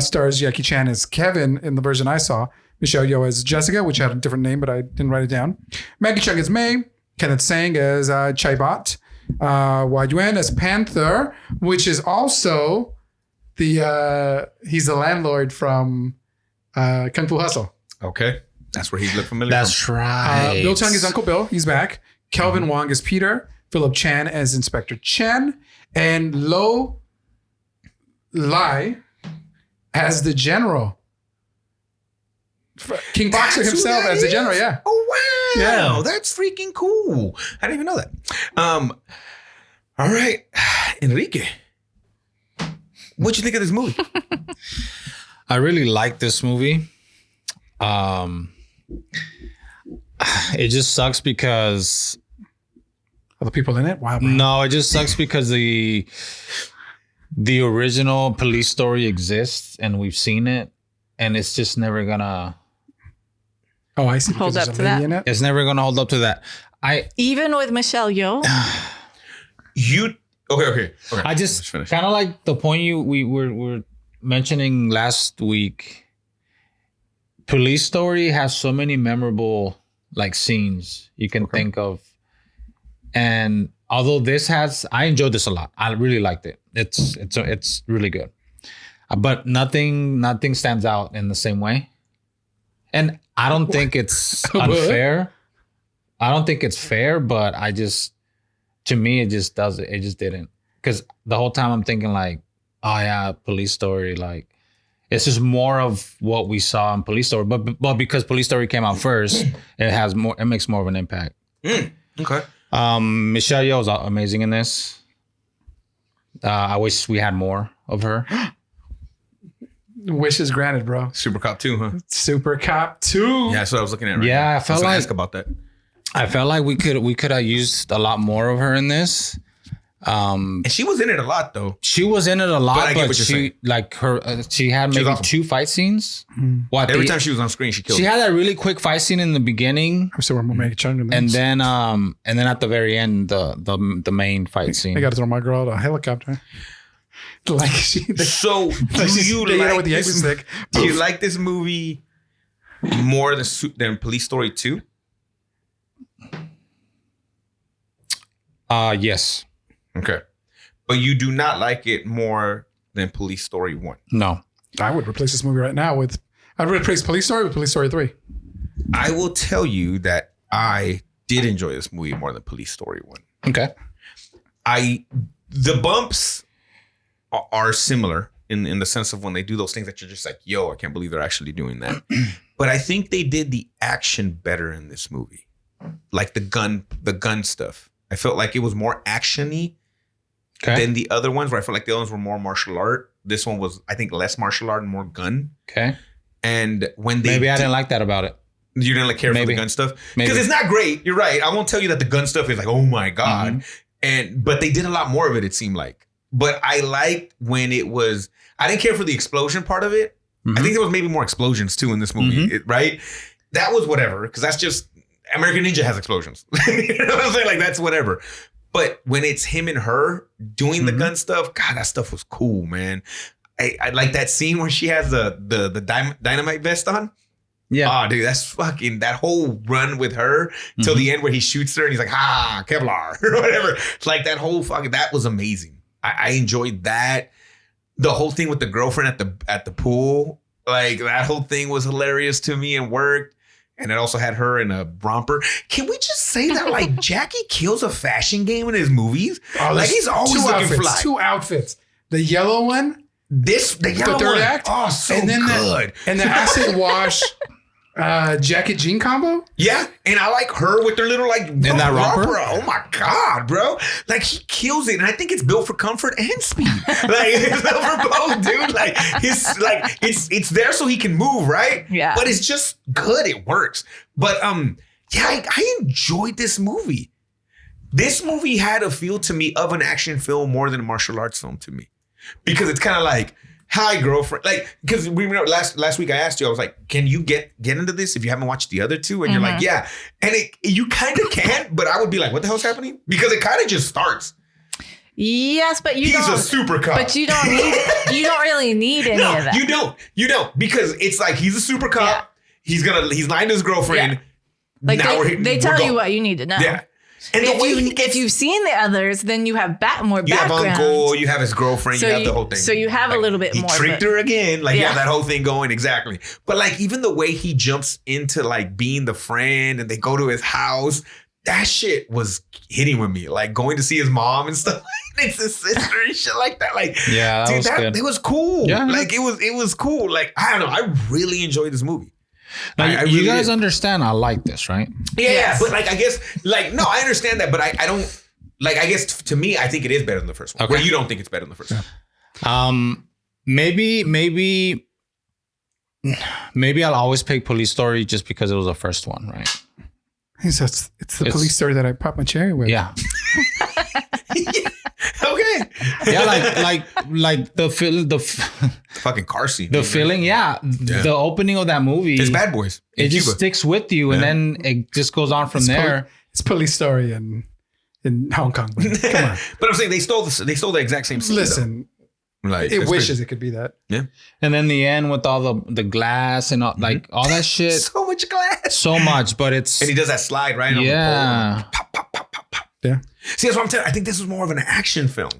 Stars Jackie Chan as Kevin in the version I saw. Michelle Yeoh as Jessica, which had a different name, but I didn't write it down. Maggie Cheung as May. Kenneth Sang as Chai Bot. Hua Yuan as Panther, which is also he's the landlord from Kung Fu Hustle. Okay, that's where he looked familiar. That's right. Bill Tung is Uncle Bill. He's back. Kelvin Wong is Peter. Philip Chan as Inspector Chen. And Lo Lai as the General. King Boxer That's who himself that as the is? General, yeah. Oh wow, Yeah. that's freaking cool. I didn't even know that. All right, Enrique, what'd you think of this movie? I really like this movie. It just sucks because Are the people in it? Wow. Bro. no, it just sucks because the original Police Story exists and we've seen it, and it's just never gonna. Oh, I see. Hold Because up there's a to lady that. in it. It's never gonna hold up to that. Even with Michelle Yeoh, Okay. I just Let's finish. kind of like the point we were mentioning last week. Police Story has so many memorable like scenes you can think of. And although I enjoyed this a lot. I really liked it. It's really good. But nothing stands out in the same way. And I don't think it's unfair. I don't think it's fair, but to me, it just didn't. Because the whole time I'm thinking like, oh yeah, Police Story, like it's just more of what we saw in Police Story. But because Police Story came out first, it makes more of an impact. Okay. Michelle Yeoh is amazing in this. I wish we had more of her. Wishes granted, bro. Supercop 2, huh? Supercop 2. Yeah, that's what I was looking at right now. Yeah, I felt like ask about that. I felt like we could have used a lot more of her in this. And she was in it a lot, though. She was in it a lot, but she had maybe awesome. 2 fight scenes. Every time she was on screen, she killed. She had that really quick fight scene in the beginning. I'm still Maggie Cheung in And this. then at the very end, the main fight scene. I got to throw my girl out of a helicopter. Like So do you like this? Do you like this movie more than Police Story 2? Yes. Okay, but you do not like it more than Police Story 1. No. I would replace this movie right now with. I'd replace Police Story with Police Story 3. I will tell you that I did enjoy this movie more than Police Story 1. Okay. The bumps are similar in the sense of when they do those things that you're just like, yo, I can't believe they're actually doing that. But I think they did the action better in this movie. Like the gun stuff. I felt like it was more action-y than the other ones, where I felt like the other ones were more martial art. This one was, I think, less martial art and more gun. Okay. And when they maybe I didn't like that about it. You didn't like care for the gun stuff? Because it's not great. You're right. I won't tell you that the gun stuff is like, oh my God. But they did a lot more of it, it seemed like. But I liked when it was, I didn't care for the explosion part of it. I think there was maybe more explosions too in this movie, right? That was whatever, because that's just, American Ninja has explosions. You know what I'm saying? Like, that's whatever. But when it's him and her doing the gun stuff, God, that stuff was cool, man. I like that scene where she has the dynamite vest on. Yeah. Oh, dude, that's fucking, that whole run with her till the end where he shoots her and he's like, Kevlar, or whatever. It's like that whole fucking, that was amazing. I enjoyed that. The whole thing with the girlfriend at the pool, like that whole thing was hilarious to me and worked. And it also had her in a romper. Can we just say that like Jackie kills a fashion game in his movies? Like he's always looking fly. 2 outfits. The yellow one. The yellow third one. act. Oh, so and then good. And the acid wash jacket jean combo. Yeah. And I like her with her little like that romper. Oh my God, bro. Like he kills it. And I think it's built for comfort and speed. Like it's built for both, dude. Like it's there so he can move, right? Yeah. But it's just good. It works. But yeah, I enjoyed this movie. This movie had a feel to me of an action film more than a martial arts film to me. Because it's kind of like, hi, girlfriend. Like, because we remember last week I asked you, I was like, can you get into this if you haven't watched the other 2? And you're like, yeah. And you kind of can, but I would be like, what the hell's happening? Because it kind of just starts. Yes, but He's a super cop. But you don't really need any of that. You don't. Because it's like, he's a super cop. Yeah. He's lying to his girlfriend. Yeah. Like they tell you what you need to know. Yeah. And if you've seen the others, then you have more background. You have Uncle, you have his girlfriend, you have the whole thing. So you have a little bit more. He tricked her again. Like, you have that whole thing going. Exactly. But like, even the way he jumps into like being the friend and they go to his house, that shit was hitting with me. Like going to see his mom and stuff. It's his sister and shit like that. Like, yeah, that was good. It was cool. Yeah. Like it was cool. Like, I don't know. I really enjoyed this movie. Now, you guys understand I like this, right? Yeah, but like, I guess, like, no, I understand that, but I don't, like, I guess to me, I think it is better than the first one. Okay. Where you don't think it's better than the first one. Maybe I'll always pick Police Story just because it was the first one, right? It's the Police Story that I popped my cherry with. Yeah. Okay. Yeah, like the fucking car scene. The feeling, the opening of that movie. It's Bad Boys. It just sticks with you, and then it just goes on from there. It's Police Story in Hong Kong. But come on. But I'm saying they stole the exact same scene. Listen, like it wishes it could be that. Yeah. And then the end with all the glass and all, like all that shit. So much much glass. So much, but it's And he does that slide right on the yeah. pole. Pop, pop, pop, pop, pop. Yeah. See, that's what I'm telling you. I think this was more of an action film.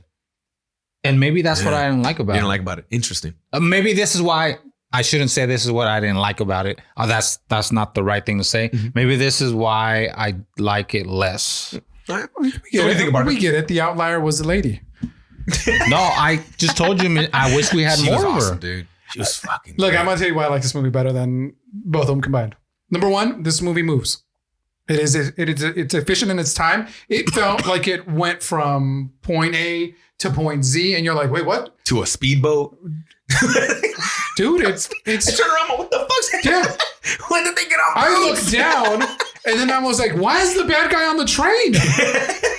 And maybe that's what I didn't like about You it. didn't like about it. Interesting. Maybe this is why I shouldn't say this is what I didn't like about it. That's not the right thing to say. Maybe this is why I like it less. All right. We So what do you think about we it? get it. The outlier was the lady. No, I just told you. I wish we had She more was of awesome, her. dude. She was fucking Look, great. I'm gonna tell you why I like this movie better than both of them combined. Number one, this movie moves. It's efficient in its time. It felt like it went from point A to point Z, and you're like, wait, what? To a speedboat. Dude, I it's turned around. What the fuck's happening? yeah. When did they get on I boats? looked down, and then I was like, why is the bad guy on the train?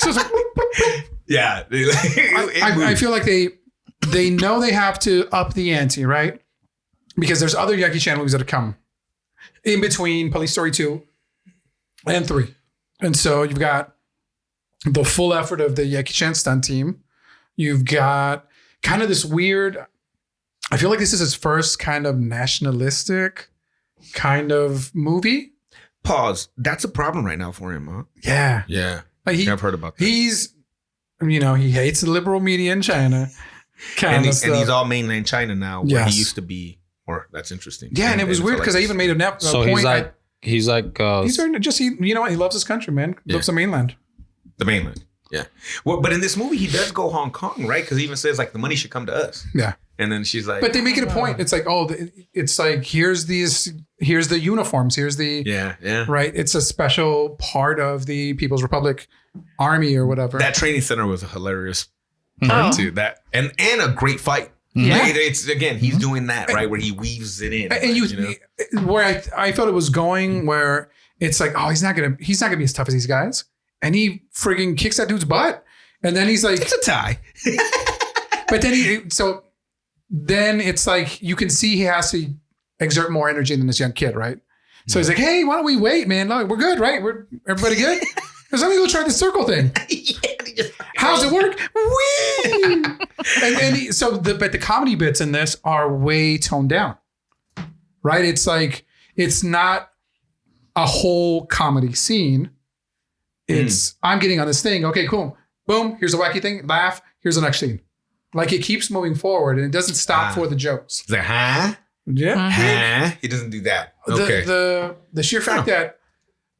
So it's like, boop, boop, boop. Yeah. I feel like they know they have to up the ante, right? Because there's other Jackie Chan movies that have come in between Police Story 2 and 3. And so you've got the full effort of the Jackie Chan stunt team. You've got kind of this weird, I feel like this is his first kind of nationalistic kind of movie. Pause. That's a problem right now for him, huh? Yeah. Yeah. Like I've heard about that. he's, he hates the liberal media in China. And, Stuff. he's all mainland China now, where Yes. he used to be. Or that's interesting. Yeah, and it was weird because I even made a So point. he's like he's you know what? He loves his country, man. He loves the mainland. the mainland. Yeah. Well, but in this movie, he does go Hong Kong, right? Because he even says like the money should come to us. Yeah. And then she's like, But they make it a point. It's like, it's like, here's the uniforms. Here's the, yeah. right? It's a special part of the People's Republic Army or whatever. That training center was a hilarious Oh. part too. That and a great fight. Yeah. Like, it's again, he's doing that right where he weaves it in. and know? where I thought it was going, where it's like, oh, he's not gonna be as tough as these guys, and he friggin' kicks that dude's butt, and then he's like, It's a tie. but then it's like you can see he has to exert more energy than this young kid, right? So he's like, hey, why don't we wait, man? Look, we're good, right? Everybody good? Because let me go try the circle thing. How's it work? Whee! But the comedy bits in this are way toned down, right? It's like, it's not a whole comedy scene. It's, I'm getting on this thing. Okay, cool. Boom. Here's a wacky thing. Laugh. Here's the next scene. Like it keeps moving forward and it doesn't stop for the jokes. He's like, huh? Yeah. Huh? He doesn't do that. Okay. The sheer fact that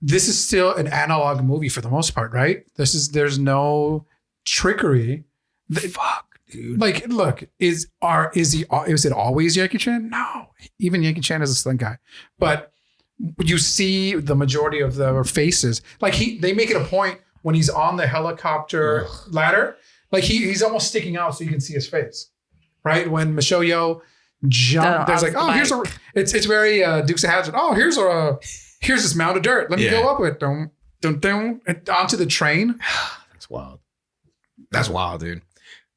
this is still an analog movie for the most part, right? There's no trickery. Fuck, dude. Like, look, is it always Jackie Chan? No. Even Jackie Chan is a stunt guy. But you see the majority of their faces. Like they make it a point when he's on the helicopter ladder, like he's almost sticking out so you can see his face. Right? When Michelle Yeoh jumped, there's like, oh, here's it's very Dukes of Hazzard. Oh, here's this mound of dirt. Let me go up it. Dum, dum, dum, onto the train. That's wild. That's wild, dude.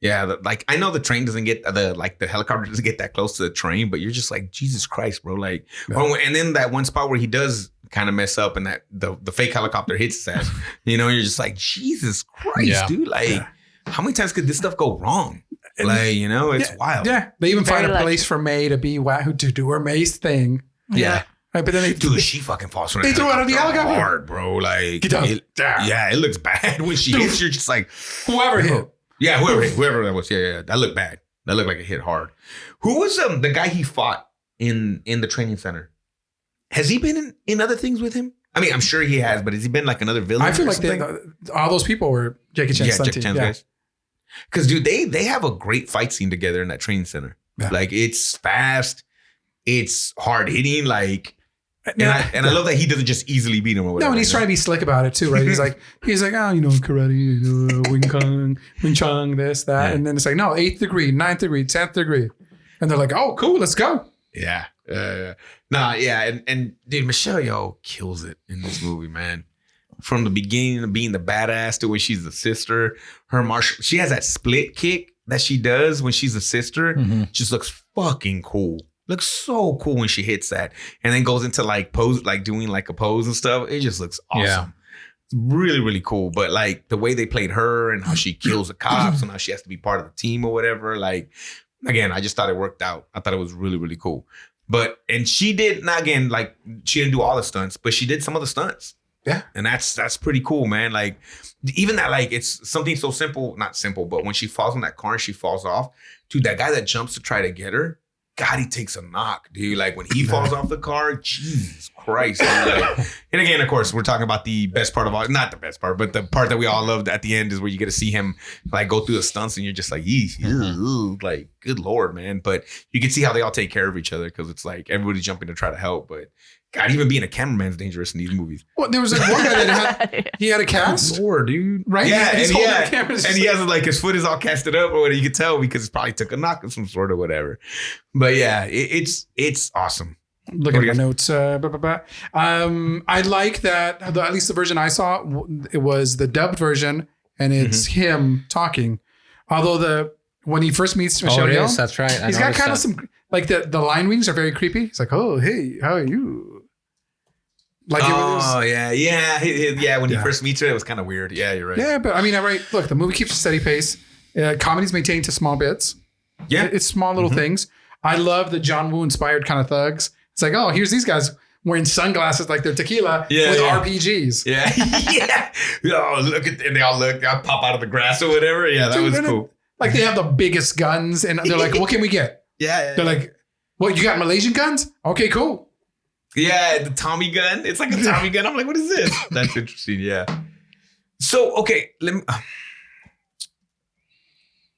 Yeah, like I know the train doesn't get the helicopter doesn't get that close to the train, but you're just like, Jesus Christ, bro. Like, and then that one spot where he does kind of mess up and that the fake helicopter hits his ass, you're just like, Jesus Christ, dude. Like, how many times could this stuff go wrong? Like, it's wild. Yeah, they even find a lucky. place for May to do her May's thing. Yeah. Right, but then Dude, she fucking falls from They threw her out of the helicopter. hard, bro. Like, Get down. it looks bad when she hits. You're just like, whoever hit. yeah, whoever that was. Yeah, that looked bad. That looked like it hit hard. Who was the guy he fought in the training center? Has he been in other things with him? I mean, I'm sure he has, but has he been like another villain? I feel or like something? all those people were Jackie Chan's stunt Jackie team. Chan's Yeah. guys. Because dude, they have a great fight scene together in that training center. Yeah. Like it's fast, it's hard hitting. Like, Yeah. I love that he doesn't just easily beat him or whatever. No, and he's trying to be slick about it too, right? He's like, oh, karate, Wing Chun, this, that. Yeah. And then it's like, no, 8th degree, 9th degree, 10th degree. And they're like, oh, cool, let's go. Yeah. And dude, Michelle Yeoh kills it in this movie, man. From the beginning of being the badass to when she's the sister, she has that split kick that she does when she's a sister. Just looks fucking cool. Looks so cool when she hits that, and then goes into like pose, like doing like a pose and stuff. It just looks awesome. Yeah. It's really, really cool. But like the way they played her and how she kills the cops and how she has to be part of the team or whatever. Like, again, I just thought it worked out. I thought it was really, really cool. And she did, not again, like she didn't do all the stunts, but she did some of the stunts. Yeah. And that's pretty cool, man. Like even that, like it's something so simple, not simple, but when she falls on that car and she falls off, dude, that guy that jumps to try to get her, God, he takes a knock, dude. Like when he falls off the car, Jesus Christ. Dude. Like, and again, of course, we're talking about the best part of all, not the best part, but the part that we all loved at the end is where you get to see him like go through the stunts and you're just like, like, good Lord, man. But you can see how they all take care of each other because it's like everybody's jumping to try to help. But God, even being a cameraman's dangerous in these movies. Well, there was like one guy that he had a cast. Lord, dude. Right? Yeah, He's holding the camera, and he has like his foot is all casted up or whatever. You can tell because he probably took a knock of some sort or whatever. But yeah, it's awesome. Look at my notes. I like that. At least the version I saw, it was the dubbed version, and it's him talking. Although when he first meets Michelle Yeoh, that's right. He's got kind of some like the line readings are very creepy. He's like, "Oh, hey, how are you?" Like yeah. When he first meets her, it was kind of weird. Yeah, you're right. Yeah, but I mean, look, the movie keeps a steady pace. Comedy's maintained to small bits. Yeah, it's small little things. I love the John Woo inspired kind of thugs. It's like, oh, here's these guys wearing sunglasses like they're tequila with RPGs. Yeah, yeah. Oh, look at, and they all pop out of the grass or whatever. Yeah, that was cool. Like they have the biggest guns, and they're like, what can we get? Yeah. They're like, what, you got Malaysian guns? Okay, cool. Yeah, the Tommy gun. It's like a Tommy gun. I'm like, what is this? That's interesting. Yeah. So, okay,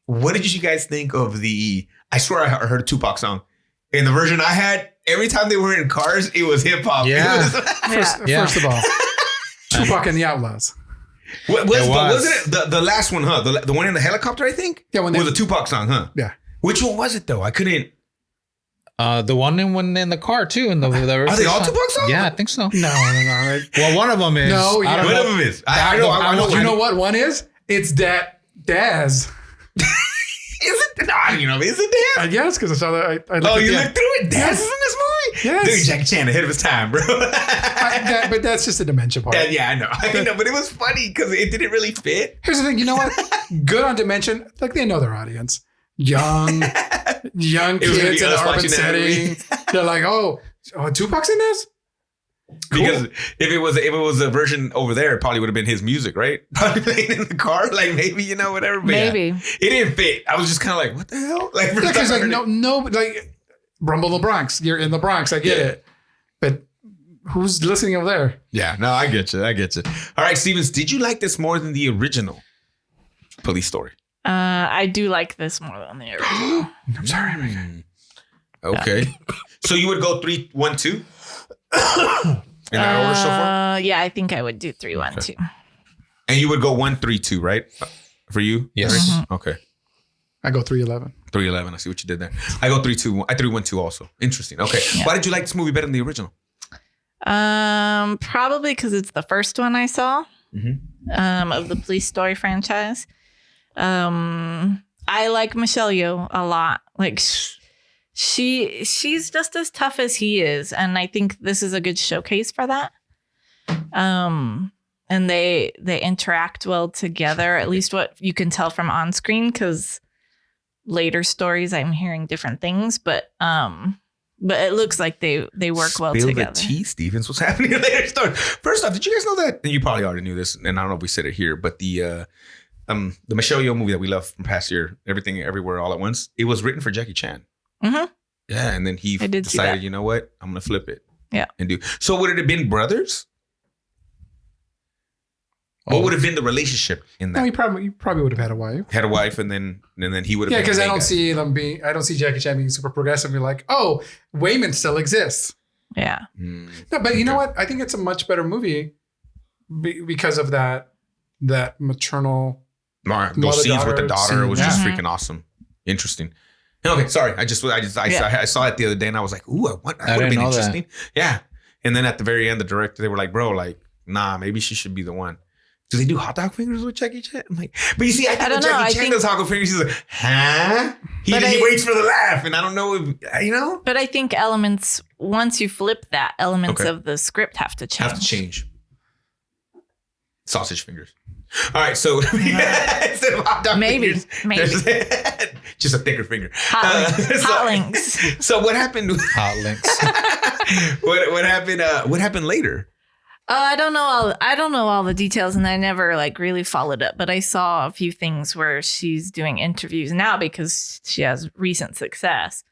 what did you guys think of I swear I heard a Tupac song. In the version I had, every time they were in cars, it was hip hop. Yeah. First of all, Tupac and the Outlaws. Was it the last one, huh? The one in the helicopter, I think? Yeah, was a Tupac song, huh? Yeah. Which one was it, though? I couldn't. The one in the car too. In the are they all Tupac songs? Yeah, I think so. No. Well, one of them is. No, one of them is. I know. You know what one is? It's Daz. Is it? No, is it Daz? I guess because I saw that. I looked through it. Daz is in this movie. Yes. Dude, Jackie Chan ahead of his time, bro. But that's just a dementia part. Yeah, I know. I know, but it was funny because it didn't really fit. Here's the thing. You know what? Good on Dimension. Like they know their audience. Young kids in an urban setting. They're like, oh, Tupac's in this? Cool. Because if it was a version over there, it probably would have been his music, right? Probably playing in the car, like maybe whatever. But maybe it didn't fit. I was just kind of like, what the hell? Like, because like no, like Rumble in the Bronx. You're in the Bronx. I get it, but who's listening over there? Yeah, no, I get you. All right, Stevens, did you like this more than the original Police Story? I do like this more than the original. I'm sorry. Okay. So you would go 3, 1, 2? In that order so far? Yeah, I think I would do 3, 1, 2. And you would go 1, 3, 2, right? For you? Yes. Mm-hmm. Okay. I go 3-11. 3-11. I see what you did there. I go 3, 2. I 3, 1, 2 also. Interesting. Okay. Yeah. Why did you like this movie better than the original? Probably because it's the first one I saw of the Police Story franchise. I like Michelle Yeoh a lot. Like she's just as tough as he is, and I think this is a good showcase for that. And they interact well together, at least what you can tell from on screen, because later stories I'm hearing different things, but it looks like they work well together. Spill the tea, Stevens. What's happening in later stories? First off, did you guys know that? And you probably already knew this, and I don't know if we said it here, but the Michelle Yeoh movie that we love from past year, Everything Everywhere All at Once, it was written for Jackie Chan. Mm-hmm. Yeah, and then he decided, you know what? I'm going to flip it. Yeah. And do. So would it have been brothers? What would have been the relationship in that? No, he probably would have had a wife. Had a wife, and then he would have. Yeah, because I don't guy. see Jackie Chan being super progressive. You're like, oh, Wayman still exists. Yeah. No, but you know what? I think it's a much better movie because of that maternal. Those scenes with the daughter was just freaking awesome. Interesting. Okay, sorry. I saw it the other day and I was like, ooh, that would have been interesting. That. Yeah. And then at the very end, the director, they were like, bro, like, nah, maybe she should be the one. Do they do hot dog fingers with Jackie Chan? I'm like, but you see, I think when Jackie Chan does hot dog fingers, he's like, huh? He waits for the laugh. And I don't know if, But I think once you flip that, elements of the script have to change. Sausage fingers. All right, so instead of hot dog Maybe. fingers, there's just a thicker finger. Hot links. So what happened? Hot links. What happened? What happened later? I don't know all the details, and I never like really followed up. But I saw a few things where she's doing interviews now because she has recent success.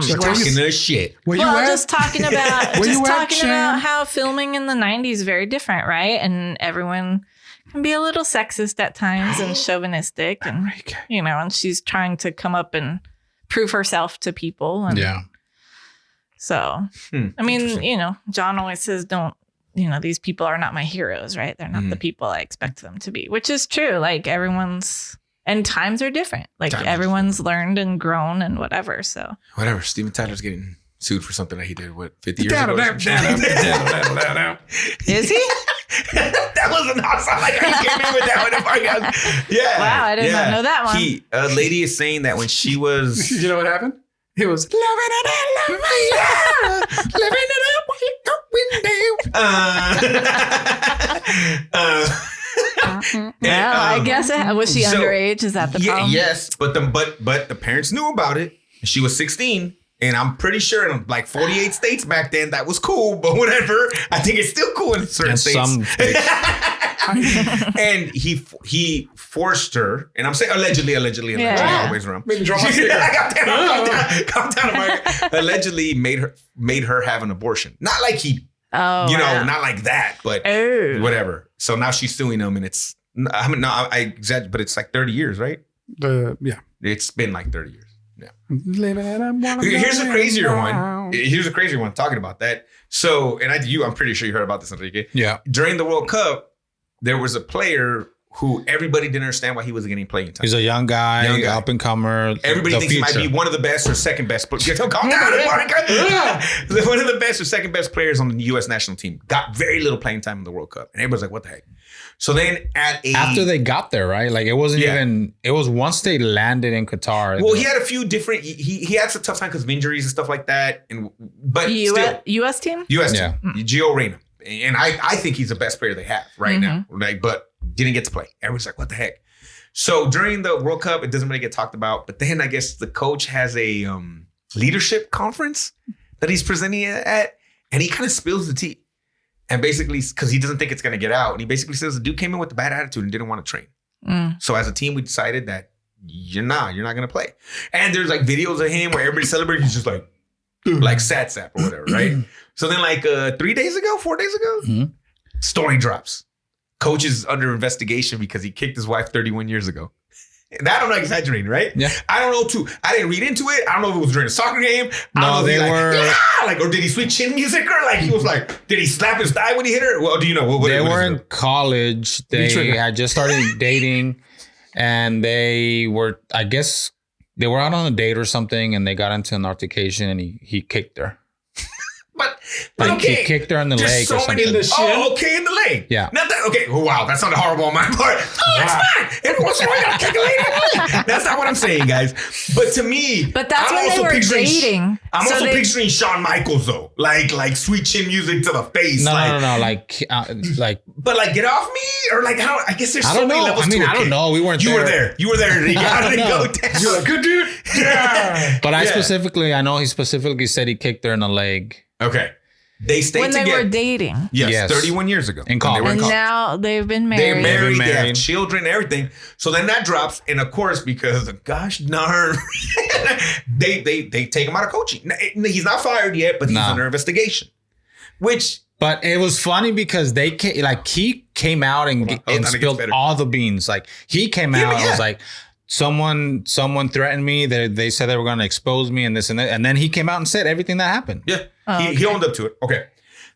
She's talking her shit. Just talking about Where you at, talking about Shan? how filming in the 90s is very different, right? And everyone can be a little sexist at times and chauvinistic, and Enrique. and she's trying to come up and prove herself to people. And Yeah. so, I mean, John always says, don't. These people are not my heroes, right? They're not the people I expect them to be, which is true. Like and times are different. Like everyone's learned and grown and whatever. So Whatever. Steven Tyler's getting sued for something that he did, 50 years ago? is he? That was an awesome. Like, he came in with that one. Yeah. Wow, I did not know that one. A lady is saying that when she was... You know what happened? It was living it up, living it up while you I guess was she underage? Is that the problem? Yes, but the parents knew about it. She was 16, and I'm pretty sure in like 48 states back then that was cool. But whatever, I think it's still cool in certain states. Some states. And he forced her, and I'm saying allegedly always wrong. Maybe draw my finger. Calm down, Mark. Allegedly made her have an abortion. Not like not like that, but whatever. So now she's suing him, and it's I exaggerate, but it's like 30 years, right? It's been like 30 years. Yeah. Here's a crazier one. Here's a crazier one talking about that. So, and I'm pretty sure you heard about this, Enrique. Yeah. During the World Cup, there was a player who everybody didn't understand why he wasn't getting playing time. He's a young guy. Up and comer. Everybody thinks he might be one of the best or second best. Calm down, one of the best or second best players on the U.S. national team. Got very little playing time in the World Cup, and everybody's like, "What the heck?" So then, after they got there, right? Like it wasn't even. It was once they landed in Qatar. Well, he had a few different. He had some tough time because of injuries and stuff like that. But U.S. team. U.S. team. Gio Reyna. And I think he's the best player they have right now. Like, but didn't get to play. Everyone's like, what the heck? So during the World Cup, it doesn't really get talked about. But then I guess the coach has a leadership conference that he's presenting at. And he kind of spills the tea. And basically, because he doesn't think it's going to get out. And he basically says the dude came in with a bad attitude and didn't want to train. So as a team, we decided that you're not going to play. And there's like videos of him where everybody's celebrating. He's just like sad sap or whatever, right? So then like 4 days ago, story drops. Coach is under investigation because he kicked his wife 31 years ago. And I'm not exaggerating, right? Yeah. I don't know too. I didn't read into it. I don't know if it was during a soccer game. No, they were or did he switch chin music or like he was like, did he slap his thigh when he hit her? Well, do you know? They were in college. They had just started dating, and they were, I guess, they were out on a date or something, and they got into an altercation, and he kicked her. But okay. He kicked her in the leg or something. In the leg. Yeah. Not that. Okay. Oh, wow, that sounded horrible on my part. Oh, it's fine. Every once in a while, you gotta kick a lady in the leg. That's not what I'm saying, guys. But to me, that's when they were dating. I'm also picturing Shawn Michaels though, like sweet chin music to the face. No, like. But like, get off me, or like how? I guess there's so many levels. I mean, I don't know. We weren't. You were there. Enrique. How did it go down? You're like, good dude. Yeah. But I know he specifically said he kicked her in the leg. Okay. They stayed when together. They were dating. Yes, 31 years ago. In college. And now they've been married. They're married. They have children and everything. So then that drops. And of course, because gosh darn, they take him out of coaching. He's not fired yet, but he's under investigation. But it was funny because he came out and spilled all the beans. Like he came out and was like, someone threatened me. They said they were going to expose me and this and that. And then he came out and said everything that happened. Yeah. He owned up to it. Okay.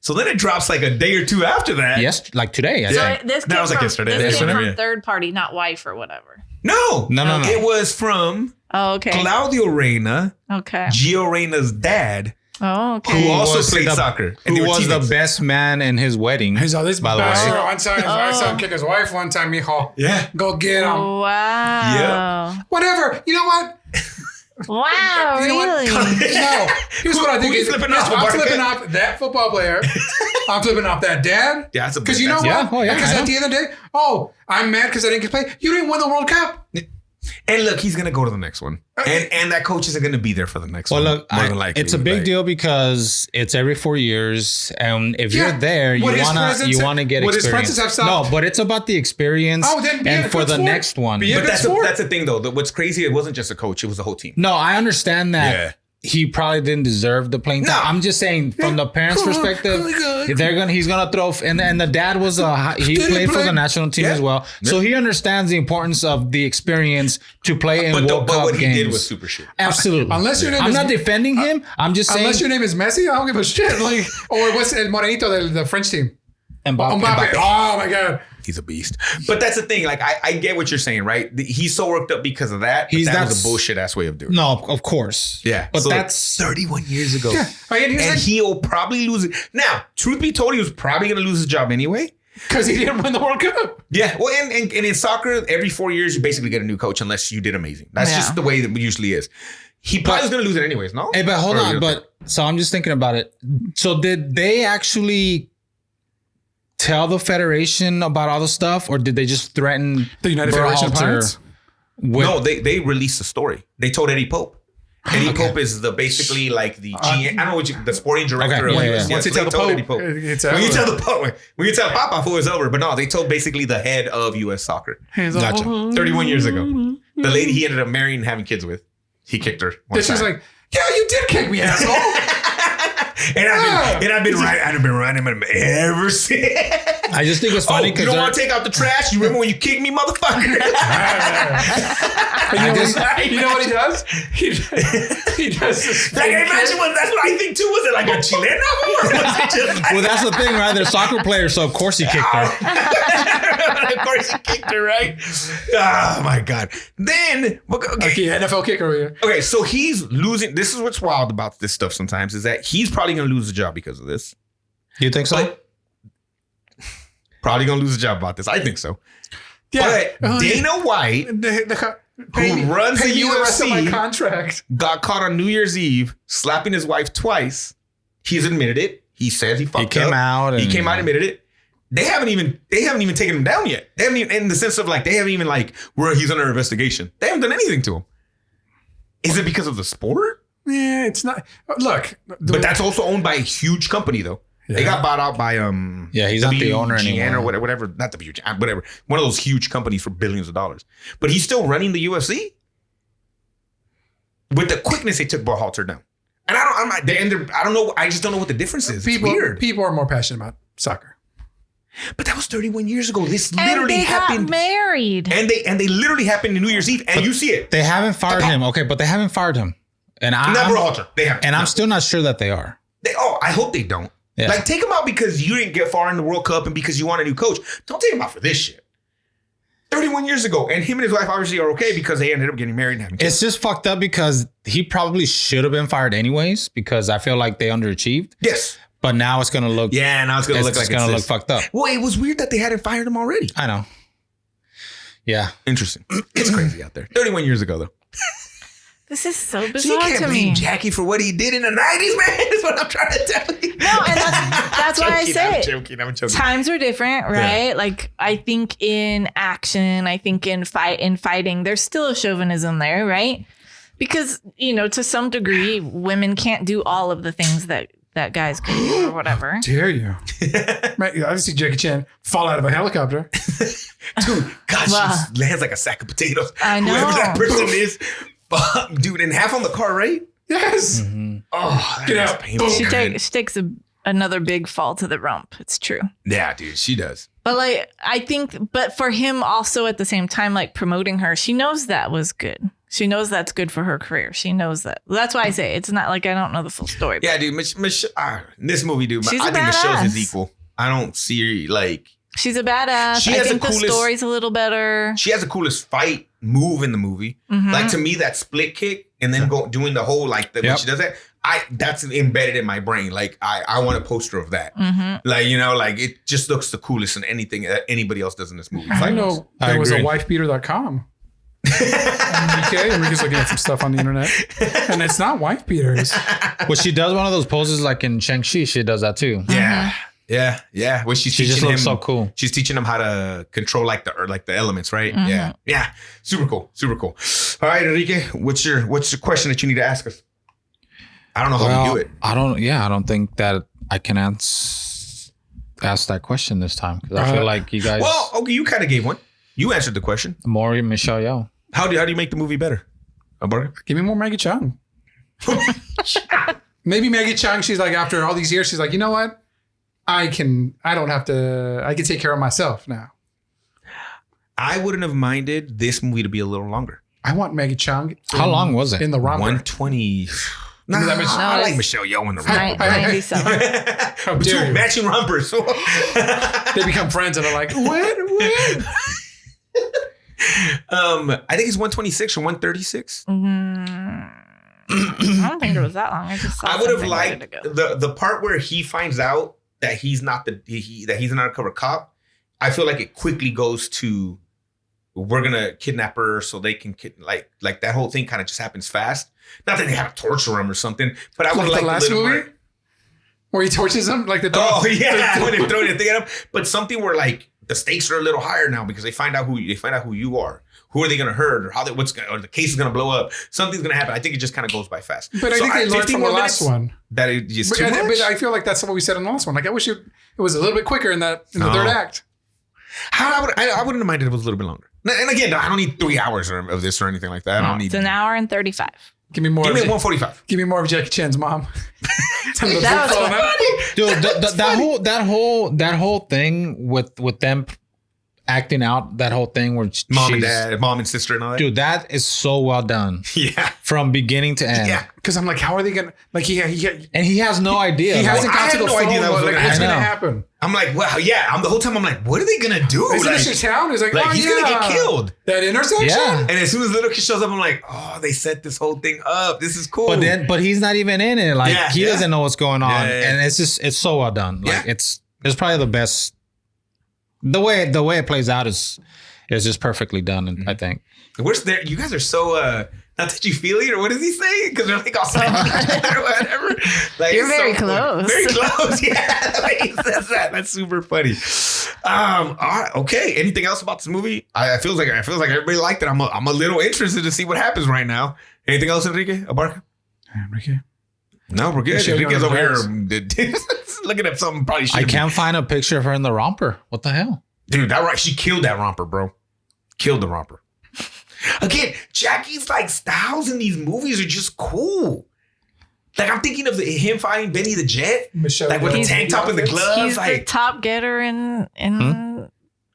So then it drops like a day or two after that. Yes, like today. That was like yesterday. This came from third party, not wife or whatever. No. It was from Claudio Reyna. Okay. Gio Reyna's dad. Oh, okay. Who also played soccer. Who was the best man in his wedding. He's always by the way. One time, I saw him kick his wife. One time, mijo. Yeah. Go get him. Wow. Yeah. Whatever. You know what? Wow, You know what? really? No. Here's what I think. Who you is- flipping no, off, I'm Barca? flipping off that football player. I'm flipping off that dad. Yeah, that's a Because you know that's- what? yeah. Oh, yeah, Because I at know. the end of the day, I'm mad because I didn't get to play. You didn't win the World Cup. And look, he's gonna go to the next one, and that coach isn't gonna be there for the next Well, one. look, more than likely. it's a big Like, deal because it's every 4 years, and if Yeah. you're there, you Would his presence- wanna get would his experience. presence have stopped? No, but it's about the experience. Oh, then be a and for good the sport. next one. Be a But good sport. that's the thing though. What's crazy? It wasn't just a coach; it was the whole team. No, I understand that. Yeah. He probably didn't deserve the playing time. No. I'm just saying, from the parents' perspective, he's gonna throw. And the dad was he Did he played for play? the national team Yeah. as well, so he understands the importance of the experience to play in World Cup what games. he did was super shit. Absolutely. Unless your name I'm is- not defending him. I'm just saying. Unless your name is Messi, I don't give a shit. Like, or what's El Morenito, the French team? Mbappe. Mbappe. Oh my god. He's a beast. But that's the thing. Like, I get what you're saying, right? He's so worked up because of that. But that was that's- a bullshit ass way of doing it. No, of course. Yeah. but So that's 31 years ago. Yeah. Again, here's And like, he'll probably lose it. Now, truth be told, he was probably going to lose his job anyway. because he didn't win the World Cup. Yeah. Well, and in soccer, every 4 years, you basically get a new coach unless you did amazing. That's Yeah. just the way that it usually is. He probably was going to lose it anyways, no? Hey, but hold Or on. you- But so I'm just thinking about it. So did they actually tell the federation about all the stuff, or did they just threaten The United Federation of Berhalter Pirates? with- No, they released the story. They told Eddie Pope. Eddie Pope is the basically like the GM, I don't know what the sporting director. Okay, of yeah, US. yeah. Once So you tell they the told Pope, Eddie Pope. it's When you over. tell the Pope, when you tell Papa, who it's over. But no, they told basically the head of U.S. soccer. Gotcha. 31 years ago. The lady he ended up marrying and having kids with. He kicked her. This is like, yeah, you did kick me, asshole. I've been writing him ever since. I just think it's funny You because don't want to take out the trash? You remember when you kicked me, motherfucker? You know what he does? He does this. Like, imagine that's what I think too. Was it like a Chilena? Or was it just like, well, that's the thing, right? They're soccer players, so of course he kicked her. of course he kicked her, right? Oh my God. Then, okay. Okay, NFL kicker over here. Okay, so he's losing. This is what's wild about this stuff sometimes is that he's probably going to lose the job because of this. You think so? But probably going to lose the job about this. I think so. Yeah. But Dana White, Who runs the the rest of my UFC. contract? got caught on New Year's Eve slapping his wife twice. He's admitted it. He says he fucked came up. out He and- came out and admitted it. They haven't even taken him down yet. They haven't even, in the sense of like, they haven't even like where he's under investigation. They haven't done anything to him. Is it because of the sport? Yeah, it's not. Look, But that's also owned by a huge company though. They got bought out by Yeah, he's not the owner WGN anymore. or whatever, not WGN, whatever. One of those huge companies for billions of dollars. But he's still running the UFC with the quickness they took Berhalter down. And I don't know. I just don't know what the difference is. It's weird. people are more passionate about soccer. But that was 31 years ago. This And literally they happened. got married. And they literally happened in New Year's Eve. And you see it. They haven't fired him. Okay, but they haven't fired him. And Not Berhalter. They haven't. I'm still not sure that they are. I hope they don't. Yeah. Like, take him out because you didn't get far in the World Cup and because you want a new coach. Don't take him out for this shit. 31 years ago. And him and his wife obviously are okay because they ended up getting married and having kids. It's just fucked up because he probably should have been fired anyways because I feel like they underachieved. Yes. But now it's gonna look. Yeah, now it's going to look like it's gonna look this. fucked up. Well, it was weird that they hadn't fired him already. I know. Yeah. Interesting. It's crazy out there. 31 years ago, though. This is so So you bizarre can't to blame me. Jackie for what he did in the 90s, man. That's what I'm trying to tell you. No, and that's why I say it. I'm joking. Times are different, right? Like I think in action, I think in fighting, there's still a chauvinism there, right? Because, to some degree, women can't do all of the things that guys can do or whatever. Dare you? Man, I see Jackie Chan fall out of a helicopter. Dude, God, Wow. she lands like a sack of potatoes. I know. Whoever that person is. Fuck, dude, and half on the car, right? Yes. Oh, Get that's out. painful. She man. takes another big fall to the rump. It's true. Yeah, dude, she does. But I think, but for him also at the same time, promoting her, she knows that was good. She knows that's good for her career. She knows that. That's why I say it's not like I don't know the full story. Yeah, dude, this movie, dude, She's I a think Michelle's badass. his equal. I don't see her, She's a badass. She I has think the the coolest- story's a little better. she has the coolest fight move in the movie. Like, to me, that split kick and then doing the whole, when Yep. she does that, that's embedded in my brain. Like, I want a poster of that. Mm-hmm. It just looks the coolest than anything that anybody else does in this movie. I know I there was a agree. wifebeater.com. Enrique's looking at some stuff on the internet, and it's not wife beaters. Well, she does one of those poses like in Shang-Chi. She does that too. Yeah. Yeah. Well, she's She teaching just him. looks so cool. She's teaching him how to control like the elements, right? Yeah. Super cool. All right, Enrique, what's your question that you need to ask us? I don't know how we do it. I don't think that I can ask that question this time because I feel like you guys. Well, okay, you kind of gave one. You answered the question. More Michelle Yeoh. How do you make the movie better? Give me more Maggie Cheung. Maybe Maggie Cheung. She's like, after all these years, she's like, you know what? I can take care of myself now. I wouldn't have minded this movie to be a little longer. I want Maggie Cheung. How long was it? In the romper. 120. No, I like Michelle Yeoh in the romper. 97. How dare you? Matching rompers. They become friends and are like, what? I think it's 126 or 136. I don't think it was that long. I just saw I would have something liked ready to go. the part where he finds out that he's not that he's an undercover cop. I feel like it quickly goes to we're gonna kidnap her so they can like that whole thing kind of just happens fast. Not that they have to torture him or something, but I would like the last movie where he tortures him like the dog. Oh yeah, when they're throwing the thing at him. But something where like the stakes are a little higher now because they find out who you are. Who are they gonna hurt, or or the case is gonna blow up? Something's gonna happen. I think it just kind of goes by fast. But I think they learned from the last one. That it just too much. But I feel like that's what we said in the last one. Like I wish it was a little bit quicker in the third act. I wouldn't have minded if it was a little bit longer. And again, I don't need 3 hours of this or anything like that. I don't need. It's an hour and 35. Give me more. Give me 145. Give me more of Jackie Chan's mom. That was funny. Dude, that whole thing with them acting out that whole thing where mom and dad, mom and sister and all that. Dude, that is so well done. Yeah. From beginning to end. Yeah. Because I'm like, how are they gonna and he has no idea. He hasn't got to the phone. Like, what's gonna happen? I'm like, wow, yeah. The whole time I'm like, what are they gonna do? Isn't this your town? He's like, he's gonna get killed. That intersection? Yeah. And as soon as little kid shows up, I'm like, oh, they set this whole thing up. This is cool. But he's not even in it. Like he doesn't know what's going on. Yeah. And it's so well done. Like it's probably the best. The way it plays out is just perfectly done, and I think. Where's there? You guys are so not touchy-feely, or what does he say? Because they're like all or whatever. Like, you're very close. Very close. Yeah, the way he says that. That's super funny. All right, okay. Anything else about this movie? I feels like everybody liked it. I'm a little interested to see what happens right now. Anything else, Enrique? Abarca? Enrique? No, we're good. Enrique's over here looking at something probably I can't find a picture of her in the romper. What the hell? Dude, she killed that romper, bro. Killed the romper. Again, Jackie's like styles in these movies are just cool. Like I'm thinking of him fighting Benny the Jet, Michelle like with the tank top and the gloves. He's like the top getter in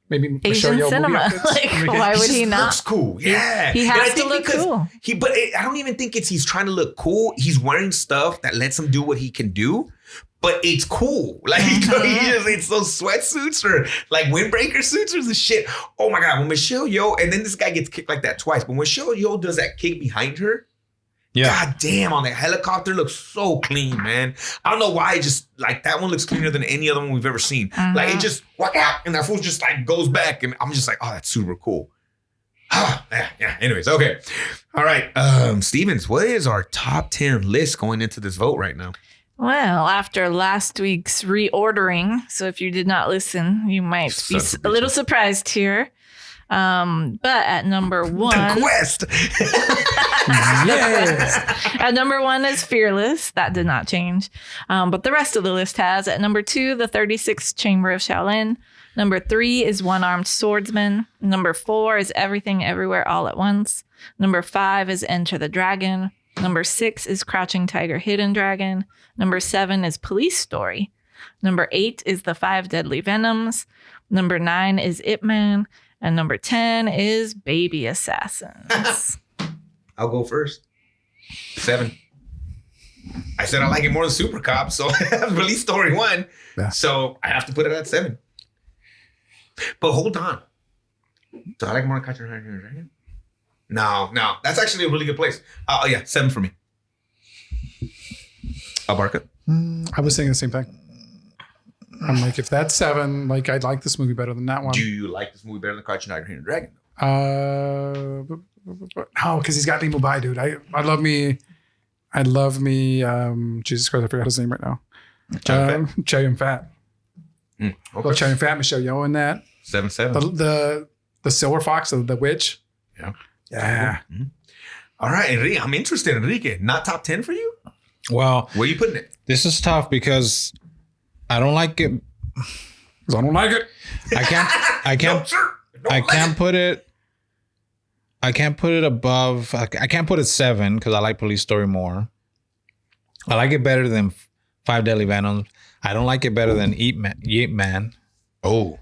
maybe Asian cinema. Like, why would he not? Looks cool. Yeah, he has to look cool. I don't even think he's trying to look cool. He's wearing stuff that lets him do what he can do. But it's cool. Like, it's those sweatsuits or like windbreaker suits or the shit. Oh my God. When Michelle Yeoh, and then this guy gets kicked like that twice. But when Michelle Yeoh does that kick behind her, God damn, on that helicopter looks so clean, man. I don't know why. It just like that one looks cleaner than any other one we've ever seen. Like it just walk out and that fool just like goes back. And I'm just like, oh, that's super cool. Yeah. Anyways, okay. All right. Stevens, what is our top 10 list going into this vote right now? Well, after last week's reordering, so if you did not listen, you might be a little surprised here. But at number one, The Quest. Yes. At number one is Fearless. That did not change. But the rest of the list has. At number two, The 36th Chamber of Shaolin. Number 3 is One Armed Swordsman. Number 4 is Everything Everywhere All at Once. Number 5 is Enter the Dragon. Number 6 is Crouching Tiger, Hidden Dragon. Number 7 is Police Story. Number 8 is The 5 Deadly Venoms. Number 9 is Ip Man. And number 10 is Baby Assassins. I'll go first. 7. I said I like it more than Supercop, so Police Story 1. Yeah. So I have to put it at 7. But hold on. Do I like more than Crouching Tiger, Hidden Dragon? No. That's actually a really good place. 7 for me. Abarca? I was saying the same thing. I'm like, if that's 7, like I'd like this movie better than that one. Do you like this movie better than Crouching Tiger, Hidden Dragon? No, because he's got Nemo Bai, dude. I love me. Jesus Christ, I forgot his name right now. Chow Yun-Fat. Okay. Love Chow Yun-Fat, Michelle Yeoh in that. 7-7. The Silver Fox, the witch. Yeah. Yeah. Mm-hmm. All right, Enrique. I'm interested, Enrique. Not top 10 for you? Well, Where are you putting it? this is tough because I don't like it. Because I don't like it. I can't No, sir. Don't I like can't it. put it. I can't put it above. I can't put it 7 because I like Police Story more. I like it better than Five Deadly Venoms. I don't like it better than Yeet Man. Oh,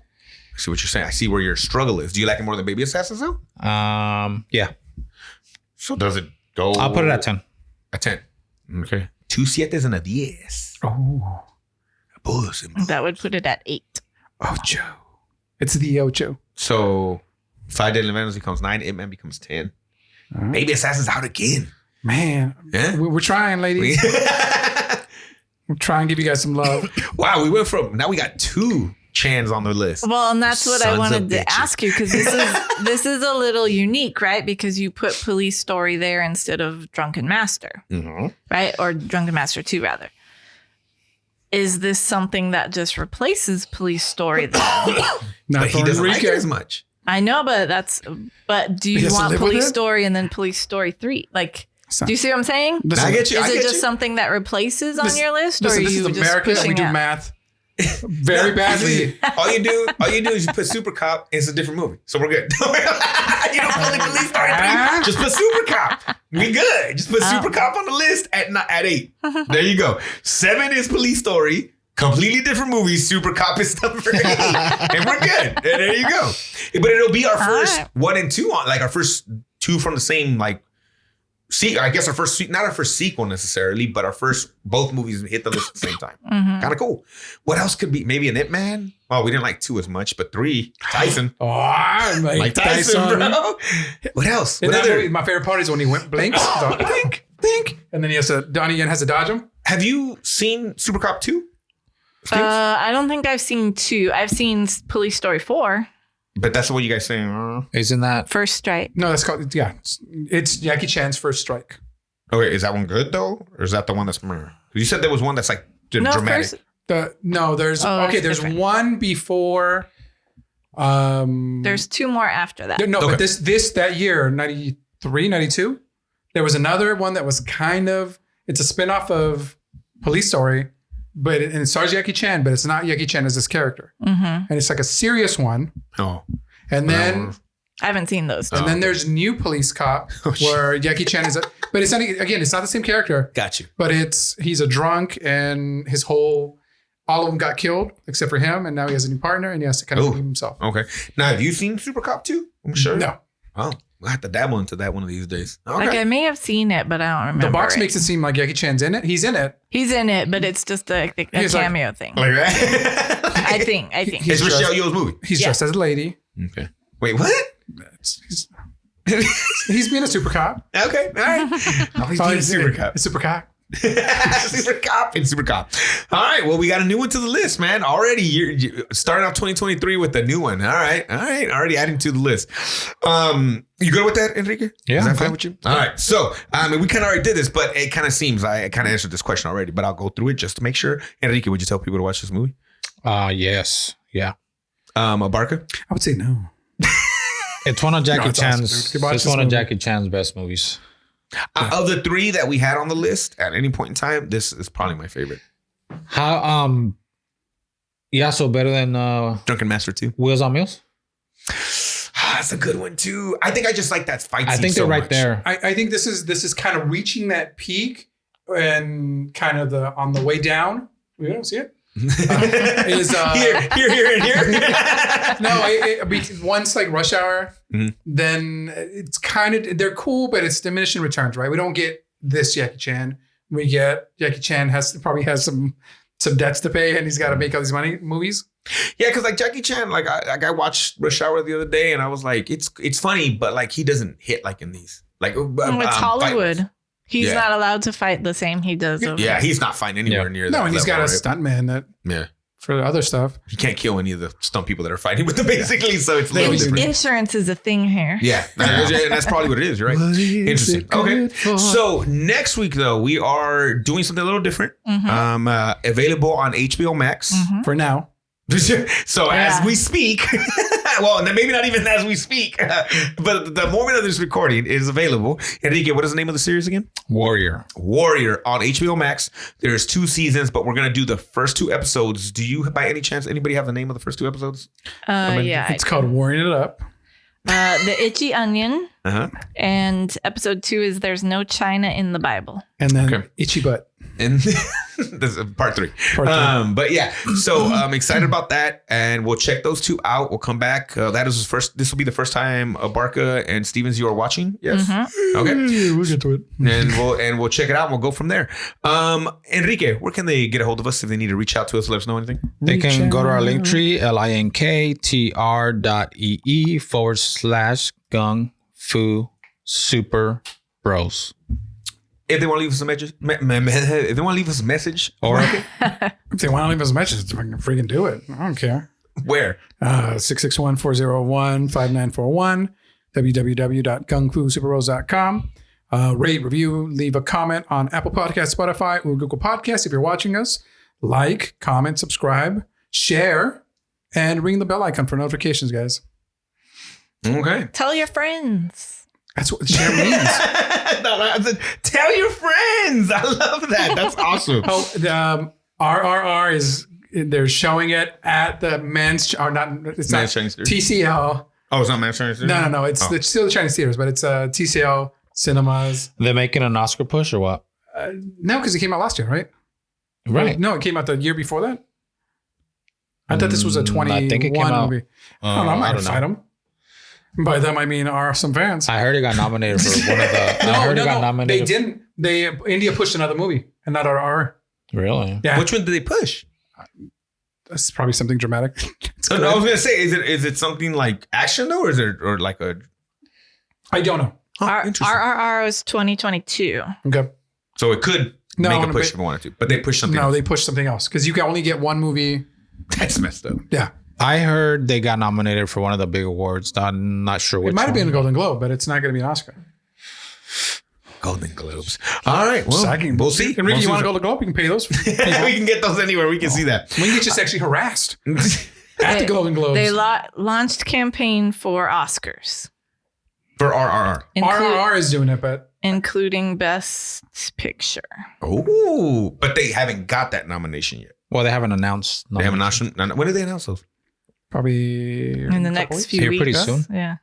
I see what you're saying. I see where your struggle is. Do you like it more than Baby Assassins, though? Yeah. So does it go? I'll put it at 10. A 10. Okay. 2 7s and a 10. Oh. Bulls. That would put it at 8. Ocho. It's the Ocho. So 5 Deadly Venoms becomes 9. It Man becomes 10. Right. Baby Assassin's out again. Man. Yeah. We're trying, ladies. We're trying to give you guys some love. Wow, we went from, now we got 2 Chans on the list. Well, and that's what I Sons wanted of to bitches. ask you, because this is a little unique, right? Because you put Police Story there instead of Drunken Master, Mm-hmm. right? Or Drunken Master 2, rather. Is this something that just replaces Police Story then? Not But he for doesn't like Enrique. it as much. I know, but do He you has to want live with Police it? Story and then Police Story 3? Like, So- do you see what I'm saying? Listen, I get you. Is I it get just you. something that replaces on Listen- your list, or Listen, are this you is just America and we pushing do out? math very badly. All you do is you put Supercop. It's a different movie, so we're good. You don't put the Police Story 3. Just put Supercop. We good. Just put Supercop on the list at 8. There you go. 7 is Police Story. Completely different movie. Supercop is number 8, and we're good. And there you go. But it'll be our first right. 1 and 2 on, like our first 2 from the same, like. See, I guess not our first sequel necessarily, but our first, both movies hit the list at the same time. Mhm. Kind of cool. What else could be? Maybe an It Man? Oh, we didn't like 2 as much, but 3, Tyson. Oh, Mike Tyson. bro. What else? In What that other? movie, my favorite part is when he blinks. He's like, blink, blink. And then Donnie Yen has to dodge him. Have you seen Supercop 2? I don't think I've seen 2. I've seen Police Story 4, But that's what you guys saying. Isn't that? First Strike. No, that's called, yeah. It's Jackie Chan's first strike. Okay, is that one good though? Or is that the one that's more? You said there was one that's like No, dramatic. first, There's Oh, okay. it's There's different. one before. there's 2 more after that. No, Okay. but that year, 93, 92, there was another one that was kind of, it's a spinoff of Police Story, but it stars Jackie Chan, but it's not Jackie Chan as this character. Mm-hmm. And it's like a serious one. Oh, And then I haven't seen those. Oh. and then there's New Police Cop where Jackie Chan is but it's not, again, it's not the same character, got you. but he's a drunk and all of them got killed except for him. And now he has a new partner and he has to kind of Ooh. redeem himself. Okay. Now, have you seen Supercop 2? I'm sure. No. Oh, we'll have to dabble into that one of these days. Okay. Like, I may have seen it, but I don't remember. The box it. makes it seem like Jackie Chan's in it. He's in it. He's in it, but it's just a He's like- cameo thing. Like that? I think. It's Michelle Yeoh's movie. He's Yeah. dressed as a lady. Okay. Wait, what? He's being a super cop. Okay. All right. Oh, he's being a super cop. A super cop. Super cop and super cop. All right. Well, we got a new one to the list, man. Already, you're starting off 2023 with a new one. All right. Already adding to the list. You good with that, Enrique? Yeah, Is that I'm fine fine. with you? All right. So, we kind of already did this, but it kind of seems I kind of answered this question already, but I'll go through it just to make sure. Enrique, would you tell people to watch this movie? Yes. Yeah. Barca? I would say no. It's one of Jackie it's awesome, Chan's. dude. Watch It's this one of movie. Jackie Chan's best movies. Of the 3 that we had on the list at any point in time, this is probably my favorite. How? Yeah. So better than Drunken Master 2. Wheels on Meals. That's a good one too. I think I just like that fight. I scene think so they're right much. there. I think this is kind of reaching that peak and kind of on the way down. We don't see it. Is here, and here. once like Rush Hour, Mhm. then it's kind of, they're cool, but it's diminishing returns, right? We don't get this Jackie Chan. We get Jackie Chan probably has some debts to pay, and he's got to make all these movies. Yeah, because like Jackie Chan, like I watched Rush Hour the other day, and I was like, it's funny, but like he doesn't hit like in these. Like It's Hollywood. fight- He's Yeah. not allowed to fight the same he does. Over Yeah, he's not fighting anywhere near that. No, and he's got level, a right? stuntman that Yeah. for the other stuff. You can't kill any of the stunt people that are fighting with them, basically. So it's a little different. Insurance is a thing here. Yeah, and that's probably what it is. You're right. Interesting. Okay. So next week, though, we are doing something a little different. Available on HBO Max For now. So as we speak, well, maybe not even as we speak, but the moment of this recording is available. Enrique, what is the name of the series again? Warrior on HBO Max. There's 2 seasons, but we're gonna do the first 2 episodes. Do you, by any chance, anybody have the name of the first 2 episodes? Yeah. It's called Warring It Up. The Itchy Onion. Uh-huh. And episode 2 is There's No China in the Bible. And then Itchy Butt. And this is part 3. But yeah, so I'm excited about that, and we'll check those 2 out. We'll come back. That is this will be the first time Barca and Stevens, you are watching. Yes. Okay. We'll get to it. And we'll check it out and we'll go from there. Enrique, where can they get a hold of us if they need to reach out to us, let us know anything? They can go to our link tree, linktr.ee/Gung-Fu Super Bros. If they want to leave us a message, if they want to leave us a message, Or If they want to leave us a message, freaking do it. I don't care. where? 661-401-5941, www.gungfusuperbros.com. Rate, review, leave a comment on Apple Podcasts, Spotify, or Google Podcasts. If you're watching us, like, comment, subscribe, share, and ring the bell icon for notifications, guys. Okay. Tell your friends. That's what share means. Tell your friends. I love that. That's awesome. Oh, the RRR is, they're showing it at the men's, or not, it's not Men's Chinese Theater. TCL. Oh, it's not Man's Chinese Theater? No. It's still the Chinese theaters, but it's TCL cinemas. they're making an Oscar push or what? No, because it came out last year, right? Right. No, it came out the year before that. I thought this was a 21 I think it came out. movie. I don't know. I'm not I going to fight them. By them, I mean are some fans. I heard it got nominated for one of the. No. They didn't. India pushed another movie, and not RR. Really? Yeah. Which one did they push? That's probably something dramatic. So, I was gonna say, is it something like action though, or is it like a? I don't know. Interesting. RRR was 2022. Okay. So it could No, make a no, push but- if it wanted to, but they pushed something. No, else. they pushed something else because you can only get one movie. That's messed up. Yeah. I heard they got nominated for one of the big awards. I'm not sure which. It might have been a one. Golden Globe, but it's not going to be an Oscar. Golden Globes. All right. Well, Sagging. we'll see. Enrique, you want to a Golden Globe? You can pay those. we can get those anywhere. We can see that. We can get you sexually harassed at the Golden Globes. They launched campaign for Oscars, For RRR. RRR is doing it, but including Best Picture. Oh, but they haven't got that nomination yet. Well, they haven't announced. They haven't announced. When did they announce those? probably In the next few Here weeks. pretty soon. Yeah.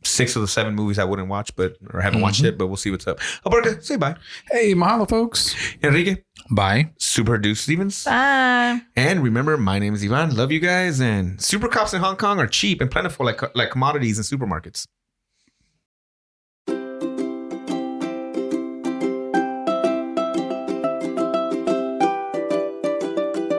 6 of the 7 movies I wouldn't watch, or haven't watched yet, but we'll see what's up. Alberta, say bye. Hey, mahalo, folks. Enrique, Bye. Super Deuce Stevens. Bye. And remember, my name is Ivan. Love you guys. And super cops in Hong Kong are cheap and plentiful like commodities in supermarkets.